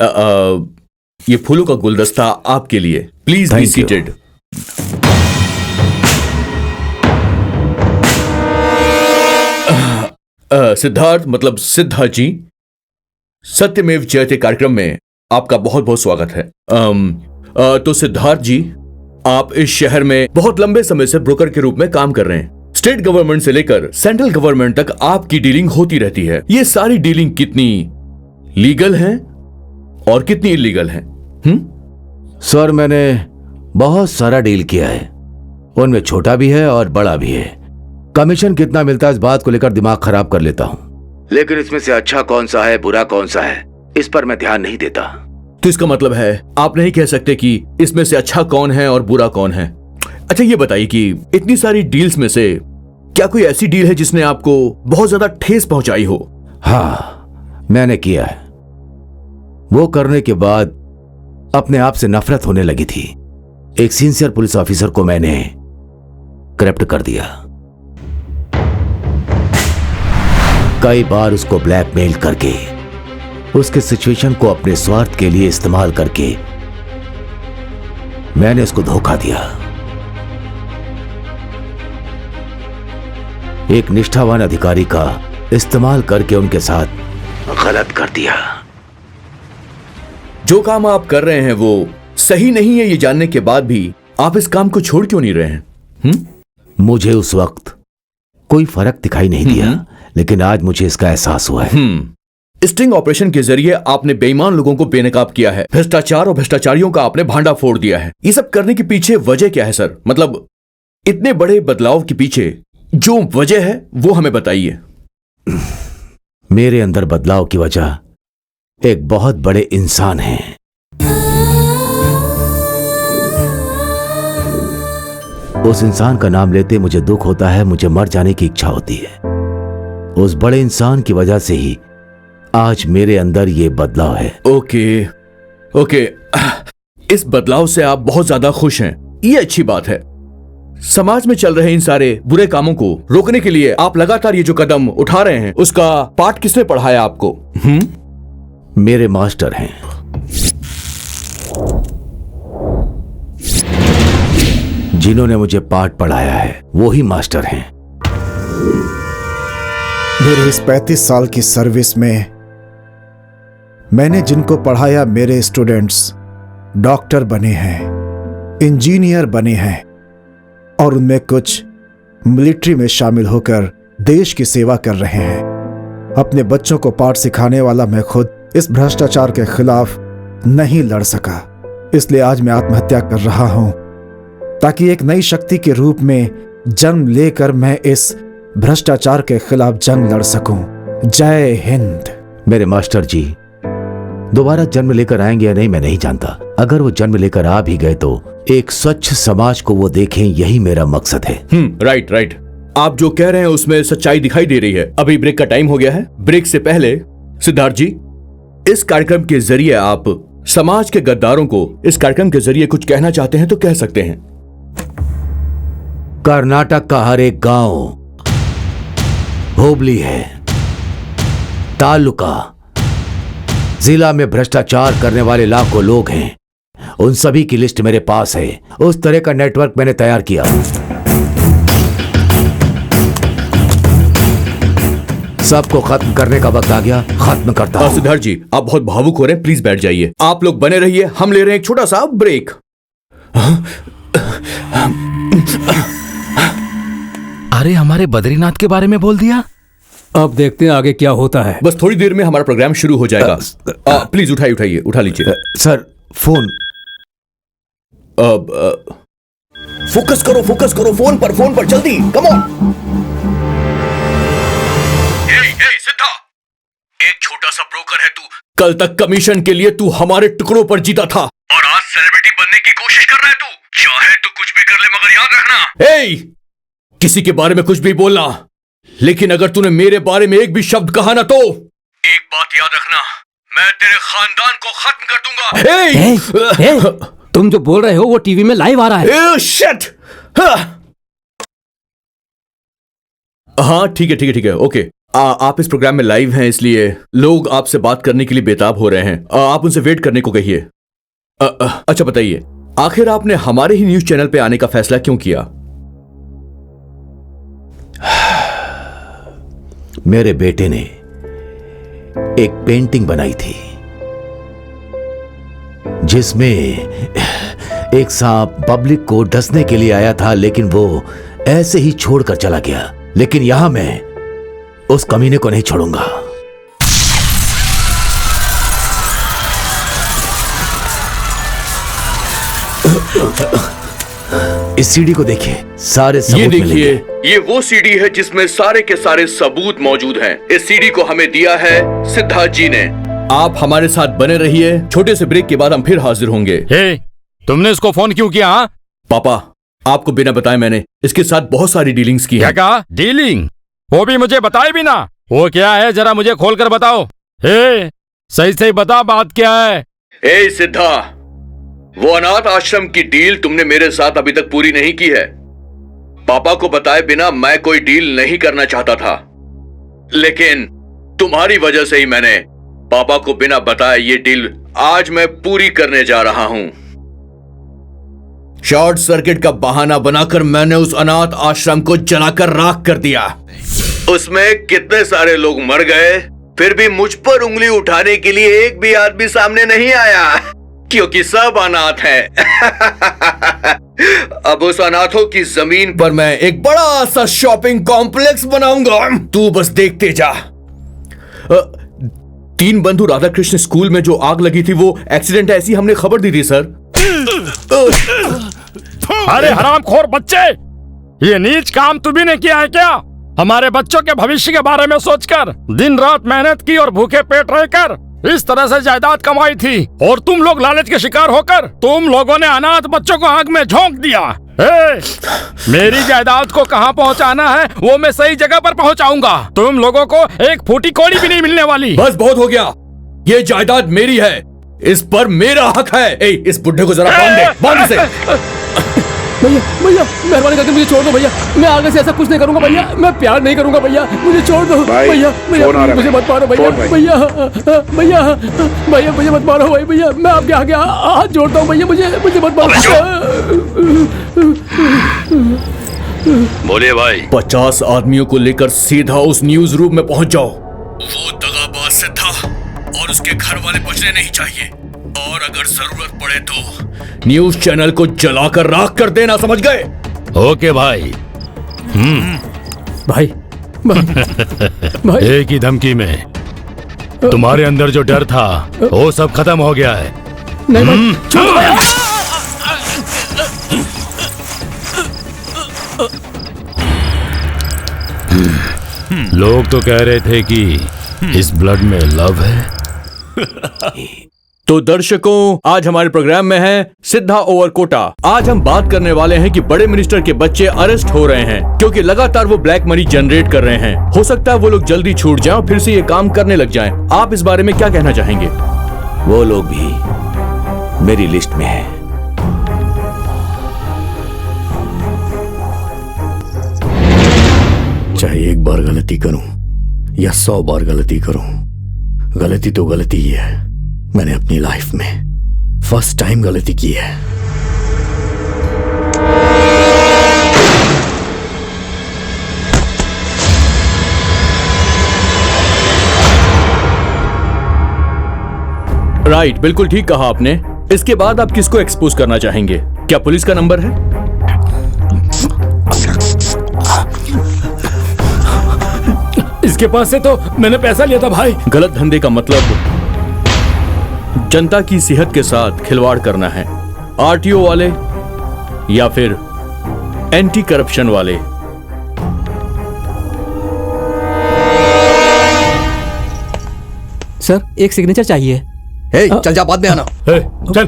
ये फूलों का गुलदस्ता आपके लिए, प्लीज बी सीटेड। सिद्धार्थ, मतलब सिद्धा जी, सत्यमेव जयते कार्यक्रम में आपका बहुत बहुत स्वागत है। तो सिद्धार्थ जी, आप इस शहर में बहुत लंबे समय से ब्रोकर के रूप में काम कर रहे हैं। स्टेट गवर्नमेंट से लेकर सेंट्रल गवर्नमेंट तक आपकी डीलिंग होती रहती है। ये सारी डीलिंग कितनी लीगल है और कितनी इलीगल है? सर, मैंने बहुत सारा डील किया है, उनमें छोटा भी है और बड़ा भी है। कमीशन कितना मिलता है इस बात को लेकर दिमाग खराब कर लेता हूं, लेकिन इसमें से अच्छा कौन सा है, बुरा कौन सा है, इस पर मैं ध्यान नहीं देता। तो इसका मतलब है आप नहीं कह सकते कि इसमें से अच्छा कौन है और बुरा कौन है। अच्छा, ये बताइए कि इतनी सारी डील्स में से क्या कोई ऐसी डील है जिसने आपको बहुत ज्यादा ठेस पहुंचाई हो? हाँ, मैंने किया है। वो करने के बाद अपने आप से नफरत होने लगी थी। एक सिंसियर पुलिस ऑफिसर को मैंने करप्ट कर दिया। कई बार उसको ब्लैकमेल करके, उसके सिचुएशन को अपने स्वार्थ के लिए इस्तेमाल करके मैंने उसको धोखा दिया। एक निष्ठावान अधिकारी का इस्तेमाल करके उनके साथ गलत कर दिया। जो काम आप कर रहे हैं वो सही नहीं है, ये जानने के बाद भी आप इस काम को छोड़ क्यों नहीं रहे हैं? मुझे उस वक्त कोई फर्क दिखाई नहीं दिया, लेकिन आज मुझे इसका एहसास हुआ है। स्टिंग ऑपरेशन के जरिए आपने बेईमान लोगों को बेनकाब किया है, भ्रष्टाचार और भ्रष्टाचारियों का आपने भांडा फोड़ दिया है। ये सब करने के पीछे वजह क्या है सर? मतलब इतने बड़े बदलाव के पीछे जो वजह है वो हमें बताइए। मेरे अंदर बदलाव की वजह एक बहुत बड़े इंसान हैं। उस इंसान का नाम लेते मुझे दुख होता है, मुझे मर जाने की इच्छा होती है। उस बड़े इंसान की वजह से ही आज मेरे अंदर ये बदलाव है। ओके, इस बदलाव से आप बहुत ज्यादा खुश हैं, ये अच्छी बात है। समाज में चल रहे इन सारे बुरे कामों को रोकने के लिए आप लगातार ये जो कदम उठा रहे हैं, उसका पाठ किसने पढ़ाया आपको? मेरे मास्टर हैं। जिन्होंने मुझे पाठ पढ़ाया है वो ही मास्टर हैं। मेरे इस 35 साल की सर्विस में मैंने जिनको पढ़ाया, मेरे स्टूडेंट्स डॉक्टर बने हैं, इंजीनियर बने हैं और उनमें कुछ मिलिट्री में शामिल होकर देश की सेवा कर रहे हैं। अपने बच्चों को पाठ सिखाने वाला मैं खुद इस भ्रष्टाचार के खिलाफ नहीं लड़ सका, इसलिए आज मैं आत्महत्या कर रहा हूं ताकि एक नई शक्ति के रूप में जन्म लेकर मैं इस भ्रष्टाचार के खिलाफ जंग लड़ सकूं। जय हिंद। मेरे मास्टर जी दोबारा जन्म लेकर आएंगे या नहीं मैं नहीं जानता। अगर वो जन्म लेकर आ भी गए तो एक स्वच्छ समाज को वो देखें, यही मेरा मकसद है। राइट। आप जो कह रहे हैं उसमें सच्चाई दिखाई दे रही है। अभी ब्रेक का टाइम हो गया है। ब्रेक से पहले सिद्धार्थ जी, इस कार्यक्रम के जरिए आप समाज के गद्दारों को इस कार्यक्रम के जरिए कुछ कहना चाहते हैं तो कह सकते हैं। कर्नाटक का हर एक गांव, होबली है, तालुका, जिला में भ्रष्टाचार करने वाले लाखों लोग हैं। उन सभी की लिस्ट मेरे पास है। उस तरह का नेटवर्क मैंने तैयार किया। सबको खत्म करने का वक्त आ गया, खत्म करता हूं। सिद्धार्थ जी, आप बहुत भावुक हो रहे हैं, प्लीज बैठ जाइए। आप लोग बने रहिए, हम ले रहे हैं एक छोटा सा ब्रेक। अरे हमारे बद्रीनाथ के बारे में बोल दिया। अब देखते हैं आगे क्या होता है। बस थोड़ी देर में हमारा प्रोग्राम शुरू हो जाएगा। प्लीज उठाइए, उठा लीजिए। Sir phone. फोकस करो फोन पर जल्दी, कम ऑन। सिद्धा, एक छोटा सा ब्रोकर है तू। कल तक कमीशन के लिए तू हमारे टुकड़ों पर जीता था और आज सेलिब्रिटी बनने की कोशिश कर रहा है तू। चाहे तो कुछ भी कर ले, मगर याद रखना, किसी के बारे में कुछ भी बोलना, लेकिन अगर तूने मेरे बारे में एक भी शब्द कहा ना तो एक बात याद रखना, मैं तेरे खानदान को खत्म कर दूंगा। तुम जो बोल रहे हो वो टीवी में लाइव आ रहा है। शिट। हाँ ठीक है, ओके। आप इस प्रोग्राम में लाइव हैं, इसलिए लोग आपसे बात करने के लिए बेताब हो रहे हैं। आप उनसे वेट करने को कहिए। अच्छा बताइए, आखिर आपने हमारे ही न्यूज चैनल पे आने का फैसला क्यों किया? मेरे बेटे ने एक पेंटिंग बनाई थी जिसमें एक सांप पब्लिक को डसने के लिए आया था, लेकिन वो ऐसे ही छोड़कर चला गया। लेकिन यहां मैं उस कमीने को नहीं छोड़ूंगा। इस सीडी को देखिए, सारे सबूत ये देखिए, मिलेंगे। ये वो सीडी है जिसमें सारे के सारे सबूत मौजूद हैं। इस सीडी को हमें दिया है सिद्धार्थ जी ने। आप हमारे साथ बने रहिए, छोटे से ब्रेक के बाद हम फिर हाजिर होंगे। तुमने इसको फोन क्यों किया? हाँ पापा, आपको बिना बताए मैंने इसके साथ बहुत सारी डीलिंग्स की क्या हैं। कहा? डीलिंग? वो भी मुझे बताए भी ना। वो क्या है, जरा मुझे खोल कर बताओ। सही बता, बात क्या है? सिद्धा, वो अनाथ आश्रम की डील तुमने मेरे साथ अभी तक पूरी नहीं की है। पापा को बताए बिना मैं कोई डील नहीं करना चाहता था, लेकिन तुम्हारी वजह से ही मैंने पापा को बिना बताए ये डील आज मैं पूरी करने जा रहा हूं। शॉर्ट सर्किट का बहाना बनाकर मैंने उस अनाथ आश्रम को जलाकर राख कर दिया। उसमें कितने सारे लोग मर गए, फिर भी मुझ पर उंगली उठाने के लिए एक भी आदमी सामने नहीं आया, क्योंकि सब अनाथ हैं। अब उस अनाथों की जमीन पर मैं एक बड़ा सा शॉपिंग कॉम्प्लेक्स बनाऊंगा, तू बस देखते जा। 3 बंधु राधा कृष्ण स्कूल में जो आग लगी थी वो एक्सीडेंट है, ऐसी हमने खबर दी थी सर। अरे हरामखोर बच्चे, ये नीच काम तुम्ही ने किया है क्या? हमारे बच्चों के भविष्य के बारे में सोचकर दिन रात मेहनत की और भूखे पेट रहकर इस तरह से जायदाद कमाई थी, और तुम लोग लालच के शिकार होकर तुम लोगों ने अनाथ बच्चों को आग में झोंक दिया। मेरी जायदाद को कहाँ पहुँचाना है वो मैं सही जगह पर पहुँचाऊंगा। तुम लोगों को एक फूटी कौड़ी भी नहीं मिलने वाली। बस बहुत हो गया, ये जायदाद मेरी है, इस पर मेरा हक है। इस बुढ़े को जरा बांध से। भैया भैया मेहरबानी करके मुझे छोड़ दो भैया, मैं आगे से ऐसा कुछ नहीं करूंगा भैया, मैं प्यार नहीं करूंगा भैया, मुझे छोड़ दो भैया। भैया मुझे मत मारो भैया, भैया भैया भैया मुझे मत मारो भाई, भैया मैं आपके आगे हाथ जोड़ता हूँ भैया, मुझे मत मारो। बोलिए भाई। 50 आदमियों को लेकर सीधा उस न्यूज रूम में पहुंच जाओ। वो दगाबाज सिद्धा और उसके घर वाले बचने नहीं चाहिए, और अगर जरूरत पड़े तो न्यूज चैनल को जलाकर राख कर देना, समझ गए? ओके भाई। भाई एक ही धमकी में तुम्हारे अंदर जो डर था वो सब खत्म हो गया है। नहीं भाई, छोड़ दो भैया। लोग तो कह रहे थे कि इस ब्लड में लव है। तो दर्शकों, आज हमारे प्रोग्राम में है सिद्धा ओवरकोटा। आज हम बात करने वाले हैं कि बड़े मिनिस्टर के बच्चे अरेस्ट हो रहे हैं क्योंकि लगातार वो ब्लैक मनी जनरेट कर रहे हैं। हो सकता है वो लोग जल्दी छूट जाएं और फिर से ये काम करने लग जाएं। आप इस बारे में क्या कहना चाहेंगे? वो लोग भी मेरी लिस्ट में है। चाहे एक बार गलती करूं या 100 बार गलती करूं, गलती तो गलती ही है। मैंने अपनी लाइफ में फर्स्ट टाइम गलती की है। राइट, बिल्कुल ठीक कहा आपने। इसके बाद आप किसको एक्सपोज करना चाहेंगे? क्या पुलिस का नंबर है? इसके पास से तो मैंने पैसा लिया था भाई। गलत धंधे का मतलब जनता की सेहत के साथ खिलवाड़ करना है। आरटीओ वाले या फिर एंटी करप्शन वाले? सर एक सिग्नेचर चाहिए। चल जा, बाद में आना। चल।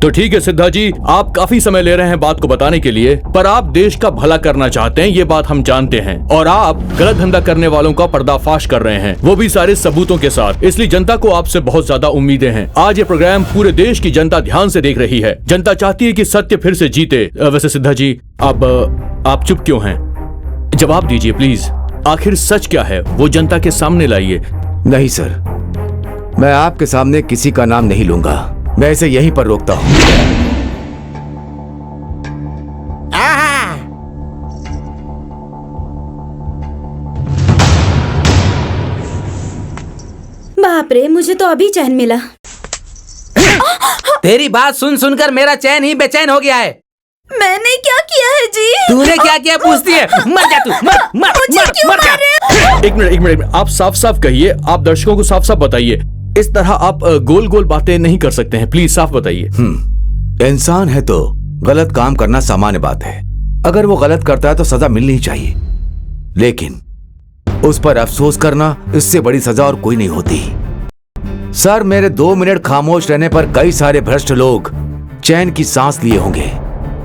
तो ठीक है सिद्धा जी, आप काफी समय ले रहे हैं बात को बताने के लिए, पर आप देश का भला करना चाहते हैं, ये बात हम जानते हैं, और आप गलत धंधा करने वालों का पर्दाफाश कर रहे हैं, वो भी सारे सबूतों के साथ। इसलिए जनता को आपसे बहुत ज्यादा उम्मीदें हैं। आज ये प्रोग्राम पूरे देश की जनता ध्यान से देख रही है। जनता चाहती है कि सत्य फिर से जीते। वैसे सिद्धा जी, आप चुप क्यों हैं? जवाब दीजिए प्लीज। आखिर सच क्या है वो जनता के सामने लाइए। नहीं सर, मैं आपके सामने किसी का नाम नहीं लूंगा, मैं इसे यहीं पर रोकता हूं। बाप रे, मुझे तो अभी चैन मिला। तेरी बात सुन सुनकर मेरा चैन ही बेचैन हो गया है। मैंने क्या किया है जी? तूने क्या किया पूछती है? मर जा तू, मर जा। एक मिनट, आप साफ साफ कहिए। आप दर्शकों को साफ साफ बताइए। इस तरह आप गोल गोल बातें नहीं कर सकते हैं, प्लीज साफ बताइए। इंसान है तो गलत काम करना सामान्य बात है। अगर वो गलत करता है तो सजा मिलनी चाहिए, लेकिन उस पर अफसोस करना, इससे बड़ी सजा और कोई नहीं होती। सर, मेरे 2 मिनट खामोश रहने पर कई सारे भ्रष्ट लोग चैन की सांस लिए होंगे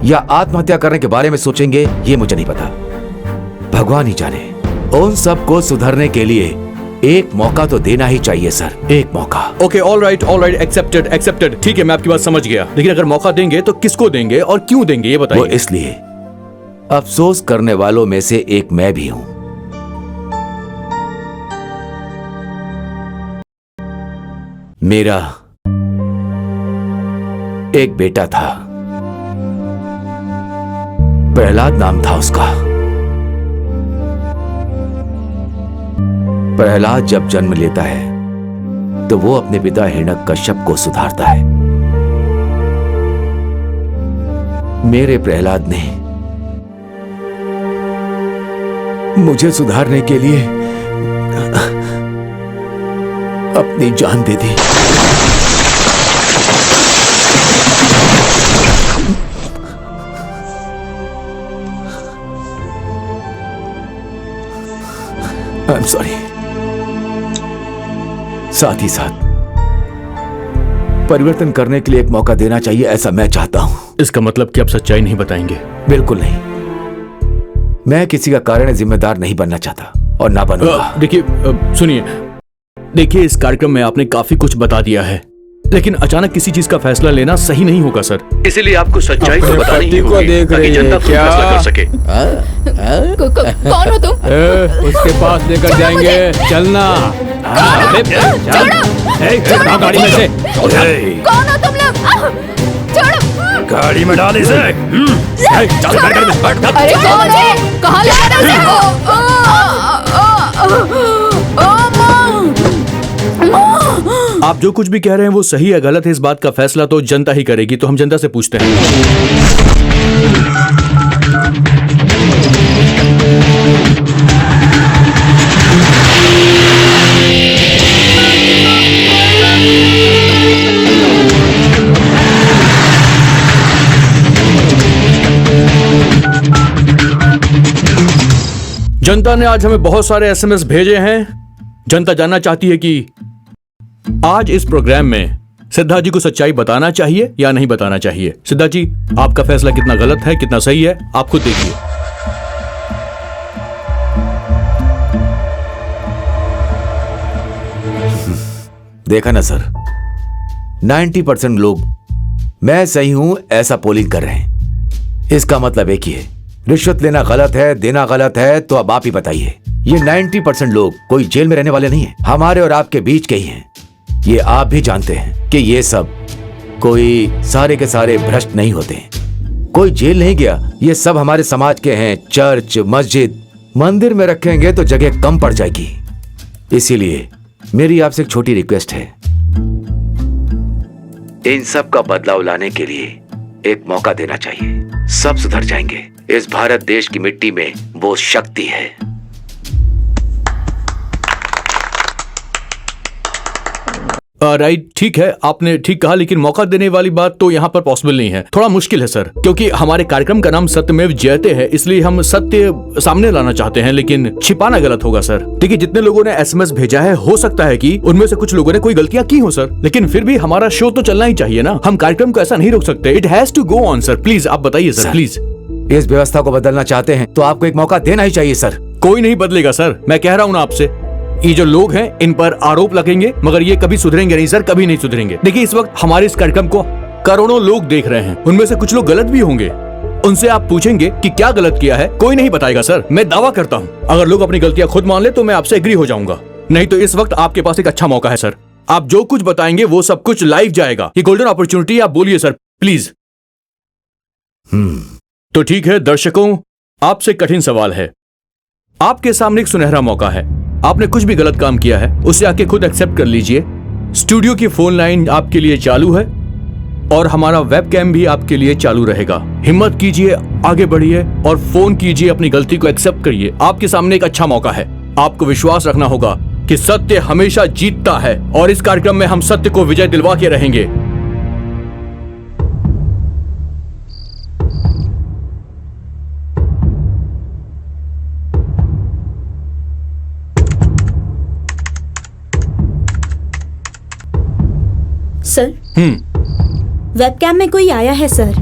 या आत्महत्या करने के बारे में सोचेंगे, ये मुझे नहीं पता, भगवान ही जाने। उन सबको सुधरने के लिए एक मौका तो देना ही चाहिए सर, एक मौका। Okay, all right, accepted. ठीक है, मैं आपकी बात समझ गया, लेकिन अगर मौका देंगे तो किसको देंगे और क्यों देंगे ये बताइए। वो इसलिए, अफसोस करने वालों में से एक मैं भी हूं। मेरा एक बेटा था, प्रहलाद नाम था उसका। प्रहलाद जब जन्म लेता है तो वो अपने पिता हिरण्यकश्यप को सुधारता है। मेरे प्रहलाद ने मुझे सुधारने के लिए अपनी जान दे दी। I am sorry. साथ ही साथ परिवर्तन करने के लिए एक मौका देना चाहिए, ऐसा मैं चाहता हूं। इसका मतलब कि आप सच्चाई नहीं बताएंगे? बिल्कुल नहीं। मैं किसी का कारण जिम्मेदार नहीं बनना चाहता और ना बनूंगा। देखिए, सुनिए, देखिए, इस कार्यक्रम में आपने काफी कुछ बता दिया है, लेकिन अचानक किसी चीज का फैसला लेना सही नहीं होगा सर। इसीलिए आपको सच्चाई को बतानी ही होगी ताकि जनता खुद फैसला कर सके। कौन हो तुम? उसके पास लेकर जाएंगे, चलना। गाड़ी में से। कौन हो तुम लोग? छोड़ो। गाड़ी में डाल इसे। अरे कौन है? कहाँ ले जा रहे हो? आप जो कुछ भी कह रहे हैं वो सही है गलत है, इस बात का फैसला तो जनता ही करेगी। तो हम जनता से पूछते हैं। जनता ने आज हमें बहुत सारे एसएमएस भेजे हैं। जनता जानना चाहती है कि आज इस प्रोग्राम में सिद्धार्थ जी को सच्चाई बताना चाहिए या नहीं बताना चाहिए। सिद्धार्थ जी, आपका फैसला कितना गलत है, कितना सही है, आप खुद देखिए। देखा ना सर, 90% लोग मैं सही हूं ऐसा पोलिंग कर रहे हैं। इसका मतलब एक ही है, रिश्वत लेना गलत है, देना गलत है। तो अब आप ही बताइए, ये 90% लोग कोई जेल में रहने वाले नहीं है, हमारे और आपके बीच के ही हैं। ये आप भी जानते हैं कि ये सब कोई सारे के सारे भ्रष्ट नहीं होते। कोई जेल नहीं गया, ये सब हमारे समाज के हैं। चर्च, मस्जिद, मंदिर में रखेंगे तो जगह कम पड़ जाएगी। इसीलिए मेरी आपसे एक छोटी रिक्वेस्ट है, इन सब का बदलाव लाने के लिए एक मौका देना चाहिए। सब सुधर जाएंगे। इस भारत देश की मिट्टी में वो शक्ति है। राइट, ठीक है, आपने ठीक कहा, लेकिन मौका देने वाली बात तो यहाँ पर पॉसिबल नहीं है। थोड़ा मुश्किल है सर, क्योंकि हमारे कार्यक्रम का नाम सत्यमेव जयते है, इसलिए हम सत्य सामने लाना चाहते हैं, लेकिन छिपाना गलत होगा सर। देखिए, जितने लोगों ने एसएमएस भेजा है, हो सकता है कि उनमें से कुछ लोगों ने कोई गलतियां की हो सर, लेकिन फिर भी हमारा शो तो चलना ही चाहिए ना। हम कार्यक्रम को ऐसा नहीं रोक सकते। It has to go on sir. Please आप बताइए सर, प्लीज। इस व्यवस्था को बदलना चाहते हैं तो आपको एक मौका देना ही चाहिए सर। कोई नहीं बदलेगा सर, मैं कह रहा हूँ ना आपसे। ये जो लोग हैं इन पर आरोप लगेंगे, मगर ये कभी सुधरेंगे नहीं सर, कभी नहीं सुधरेंगे। देखिए, इस वक्त हमारे इस कार्यक्रम को करोड़ों लोग देख रहे हैं, उनमें से कुछ लोग गलत भी होंगे। उनसे आप पूछेंगे कि क्या गलत किया है, कोई नहीं बताएगा सर। मैं दावा करता हूँ, अगर लोग अपनी गलतियां खुद मान ले तो मैं आपसे एग्री हो जाऊंगा। नहीं तो इस वक्त आपके पास एक अच्छा मौका है सर। आप जो कुछ बताएंगे वो सब कुछ लाइव जाएगा। ये गोल्डन अपॉर्चुनिटी, आप बोलिए सर, प्लीज। तो ठीक है दर्शकों, आपसे कठिन सवाल है। आपके सामने एक सुनहरा मौका है। आपने कुछ भी गलत काम किया है उसे आके खुद एक्सेप्ट कर लीजिए। स्टूडियो की फोन लाइन आपके लिए चालू है और हमारा वेबकैम भी आपके लिए चालू रहेगा। हिम्मत कीजिए, आगे बढ़िए और फोन कीजिए, अपनी गलती को एक्सेप्ट करिए। आपके सामने एक अच्छा मौका है। आपको विश्वास रखना होगा कि सत्य हमेशा जीतता है और इस कार्यक्रम में हम सत्य को विजय दिलवा के रहेंगे। सर, वेबकैम में कोई आया है सर।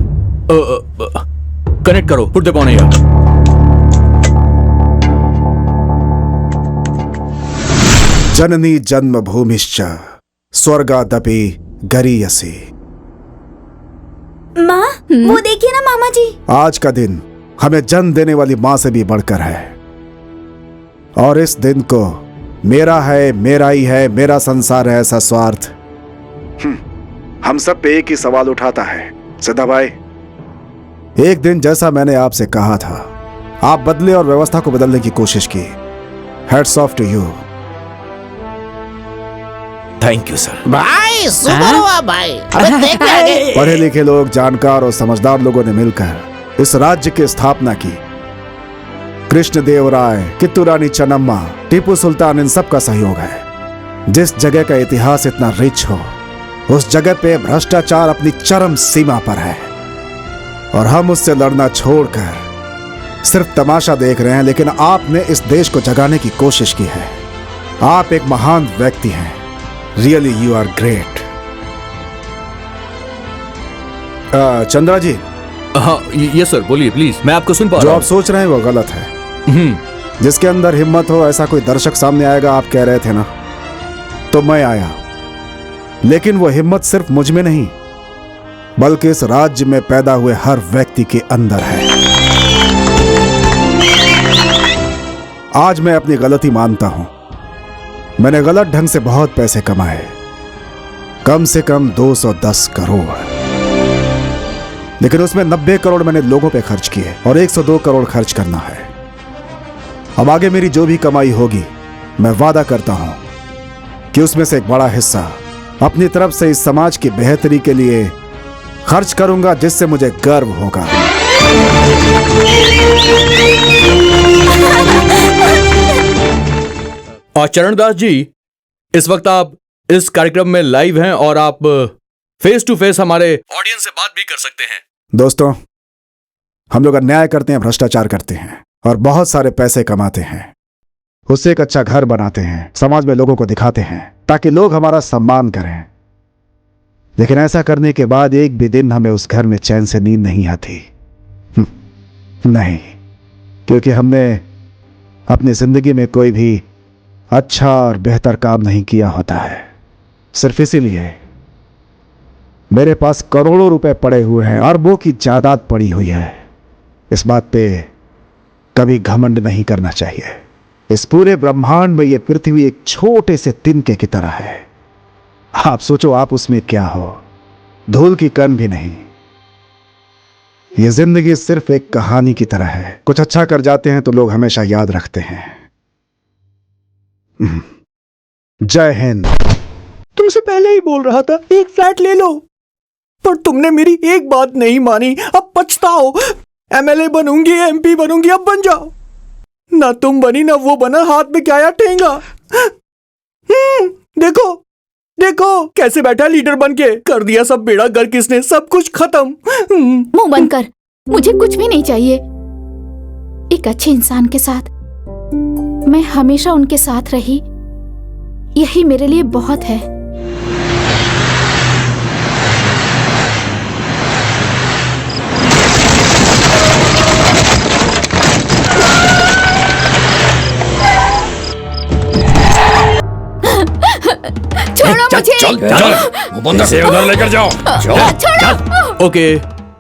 कनेक्ट करो, पुट द ऑन एयर। जननी जन्मभूमिश्च स्वर्गादपि गरीयसी। माँ, वो देखिए ना मामा जी। आज का दिन हमें जन्म देने वाली माँ से भी बढ़कर है और इस दिन को मेरा है, मेरा ही है, मेरा संसार है ऐसा स्वार्थ हम सब पे एक ही सवाल उठाता है। सिद्धा भाई, एक दिन जैसा मैंने आपसे कहा था, आप बदले और व्यवस्था को बदलने की कोशिश की। Hats off to you. Thank you sir. भाई सुपर हुआ भाई। अबे देख ले आगे। पढ़े लिखे लोग, जानकार और समझदार लोगों ने मिलकर इस राज्य की स्थापना की। कृष्णदेवराय, कित्तू रानी चन्नम्मा, टीपू सुल्तान, इन सब का सहयोग है। जिस जगह का इतिहास इतना रिच हो, उस जगह पे भ्रष्टाचार अपनी चरम सीमा पर है और हम उससे लड़ना छोड़कर सिर्फ तमाशा देख रहे हैं। लेकिन आपने इस देश को जगाने की कोशिश की है। आप एक महान व्यक्ति हैं। Really you are great. Chandra ji. हाँ ये सर, बोलिए प्लीज, मैं आपको सुन पा जो रहा आप हूँ। सोच रहे हैं वो गलत है। जिसके अंदर हिम्मत हो ऐसा कोई दर्शक सामने आएगा, आप कह रहे थे ना, तो मैं आया। लेकिन वो हिम्मत सिर्फ मुझ में नहीं, बल्कि इस राज्य में पैदा हुए हर व्यक्ति के अंदर है। आज मैं अपनी गलती मानता हूं। मैंने गलत ढंग से बहुत पैसे कमाए, कम से कम 210 करोड़। लेकिन उसमें 90 करोड़ मैंने लोगों पे खर्च किए और 102 करोड़ खर्च करना है। अब आगे मेरी जो भी कमाई होगी, मैं वादा करता हूं कि उसमें से एक बड़ा हिस्सा अपनी तरफ से इस समाज की बेहतरी के लिए खर्च करूंगा, जिससे मुझे गर्व होगा। और चरणदास जी, इस वक्त आप इस कार्यक्रम में लाइव हैं और आप फेस टू फेस हमारे ऑडियंस से बात भी कर सकते हैं। दोस्तों, हम लोग अन्याय करते हैं, भ्रष्टाचार करते हैं और बहुत सारे पैसे कमाते हैं। उससे एक अच्छा घर बनाते हैं, समाज में लोगों को दिखाते हैं ताकि लोग हमारा सम्मान करें। लेकिन ऐसा करने के बाद एक भी दिन हमें उस घर में चैन से नींद नहीं आती। नहीं, क्योंकि हमने अपनी जिंदगी में कोई भी अच्छा और बेहतर काम नहीं किया होता है। सिर्फ इसीलिए मेरे पास करोड़ों रुपए पड़े हुए हैं, अरबों की जायदाद पड़ी हुई है। इस बात पे कभी घमंड नहीं करना चाहिए। इस पूरे ब्रह्मांड में यह पृथ्वी एक छोटे से तिनके की तरह है। आप सोचो, आप उसमें क्या हो? धूल की कण भी नहीं। यह जिंदगी सिर्फ एक कहानी की तरह है। कुछ अच्छा कर जाते हैं तो लोग हमेशा याद रखते हैं। जय हिंद। तुमसे पहले ही बोल रहा था एक फ्लैट ले लो, पर तुमने मेरी एक बात नहीं मानी। अब पछताओ। एमएलए बनूंगी, एमपी बनूंगी, अब बन जाओ। ना तुम बनी ना वो बना, हाथ में क्या आया ठेंगा। देखो देखो कैसे बैठा लीडर बन के। कर दिया सब बेड़ा गर्क किसने, सब कुछ खत्म। मुंह बंद कर, मुझे कुछ भी नहीं चाहिए। एक अच्छे इंसान के साथ मैं हमेशा उनके साथ रही, यही मेरे लिए बहुत है। छोड़ो मुझे। चल वो बंदा से उधर लेकर जाओ। छोड़ो। ओके,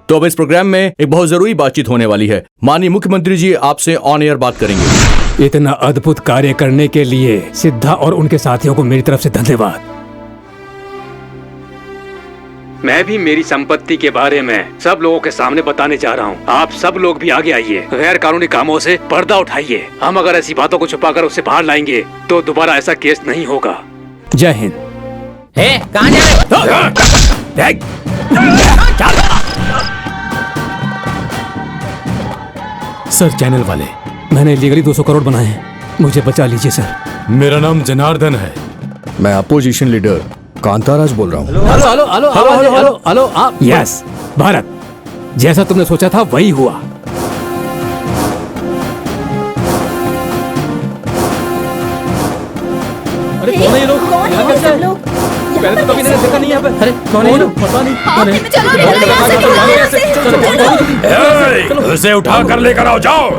तो अब इस प्रोग्राम में एक बहुत जरूरी बातचीत होने वाली है। माननीय मुख्यमंत्री जी आपसे ऑन एयर बात करेंगे। इतना अद्भुत कार्य करने के लिए सिद्धा और उनके साथियों को मेरी तरफ से धन्यवाद। मैं भी मेरी संपत्ति के बारे में सब लोगों के सामने बताने जा रहा हूँ। आप सब लोग भी आगे आइए, गैर कानूनी कामों से पर्दा उठाइए। हम अगर ऐसी बातों को छुपाकर उसे बाहर लाएंगे तो दोबारा ऐसा केस नहीं होगा। जय हिंद। कहाँ जा रहे? सर चैनल वाले, मैंने लीगली 200 करोड़ बनाए हैं, मुझे बचा लीजिए सर। मेरा नाम जनार्दन है। मैं अपोजिशन लीडर कांताराज बोल रहा हूँ। Hello hello hello hello hello hello आप। यस भारत, जैसा तुमने सोचा था वही हुआ। अरे कौन है ये लोग? यहाँ कैसे हैं? पहले तो कभी मैंने देखा नहीं यहाँ पे। अरे कौन है ये लोग? पता नहीं कौन है। उसे उठा कर लेकर आओ, जाओ।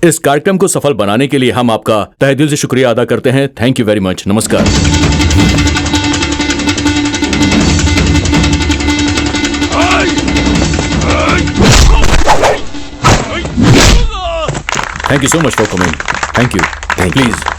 इस कार्यक्रम को सफल बनाने के लिए हम आपका तहे दिल से शुक्रिया अदा करते हैं। Thank you very much. नमस्कार। Thank you so much for coming. Thank you. Please.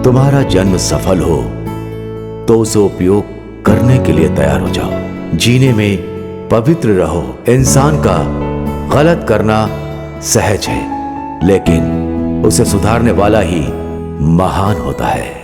तुम्हारा जन्म सफल हो तो उसे उपयोग करने के लिए तैयार हो जाओ। जीने में पवित्र रहो। इंसान का गलत करना सहज है, लेकिन उसे सुधारने वाला ही महान होता है।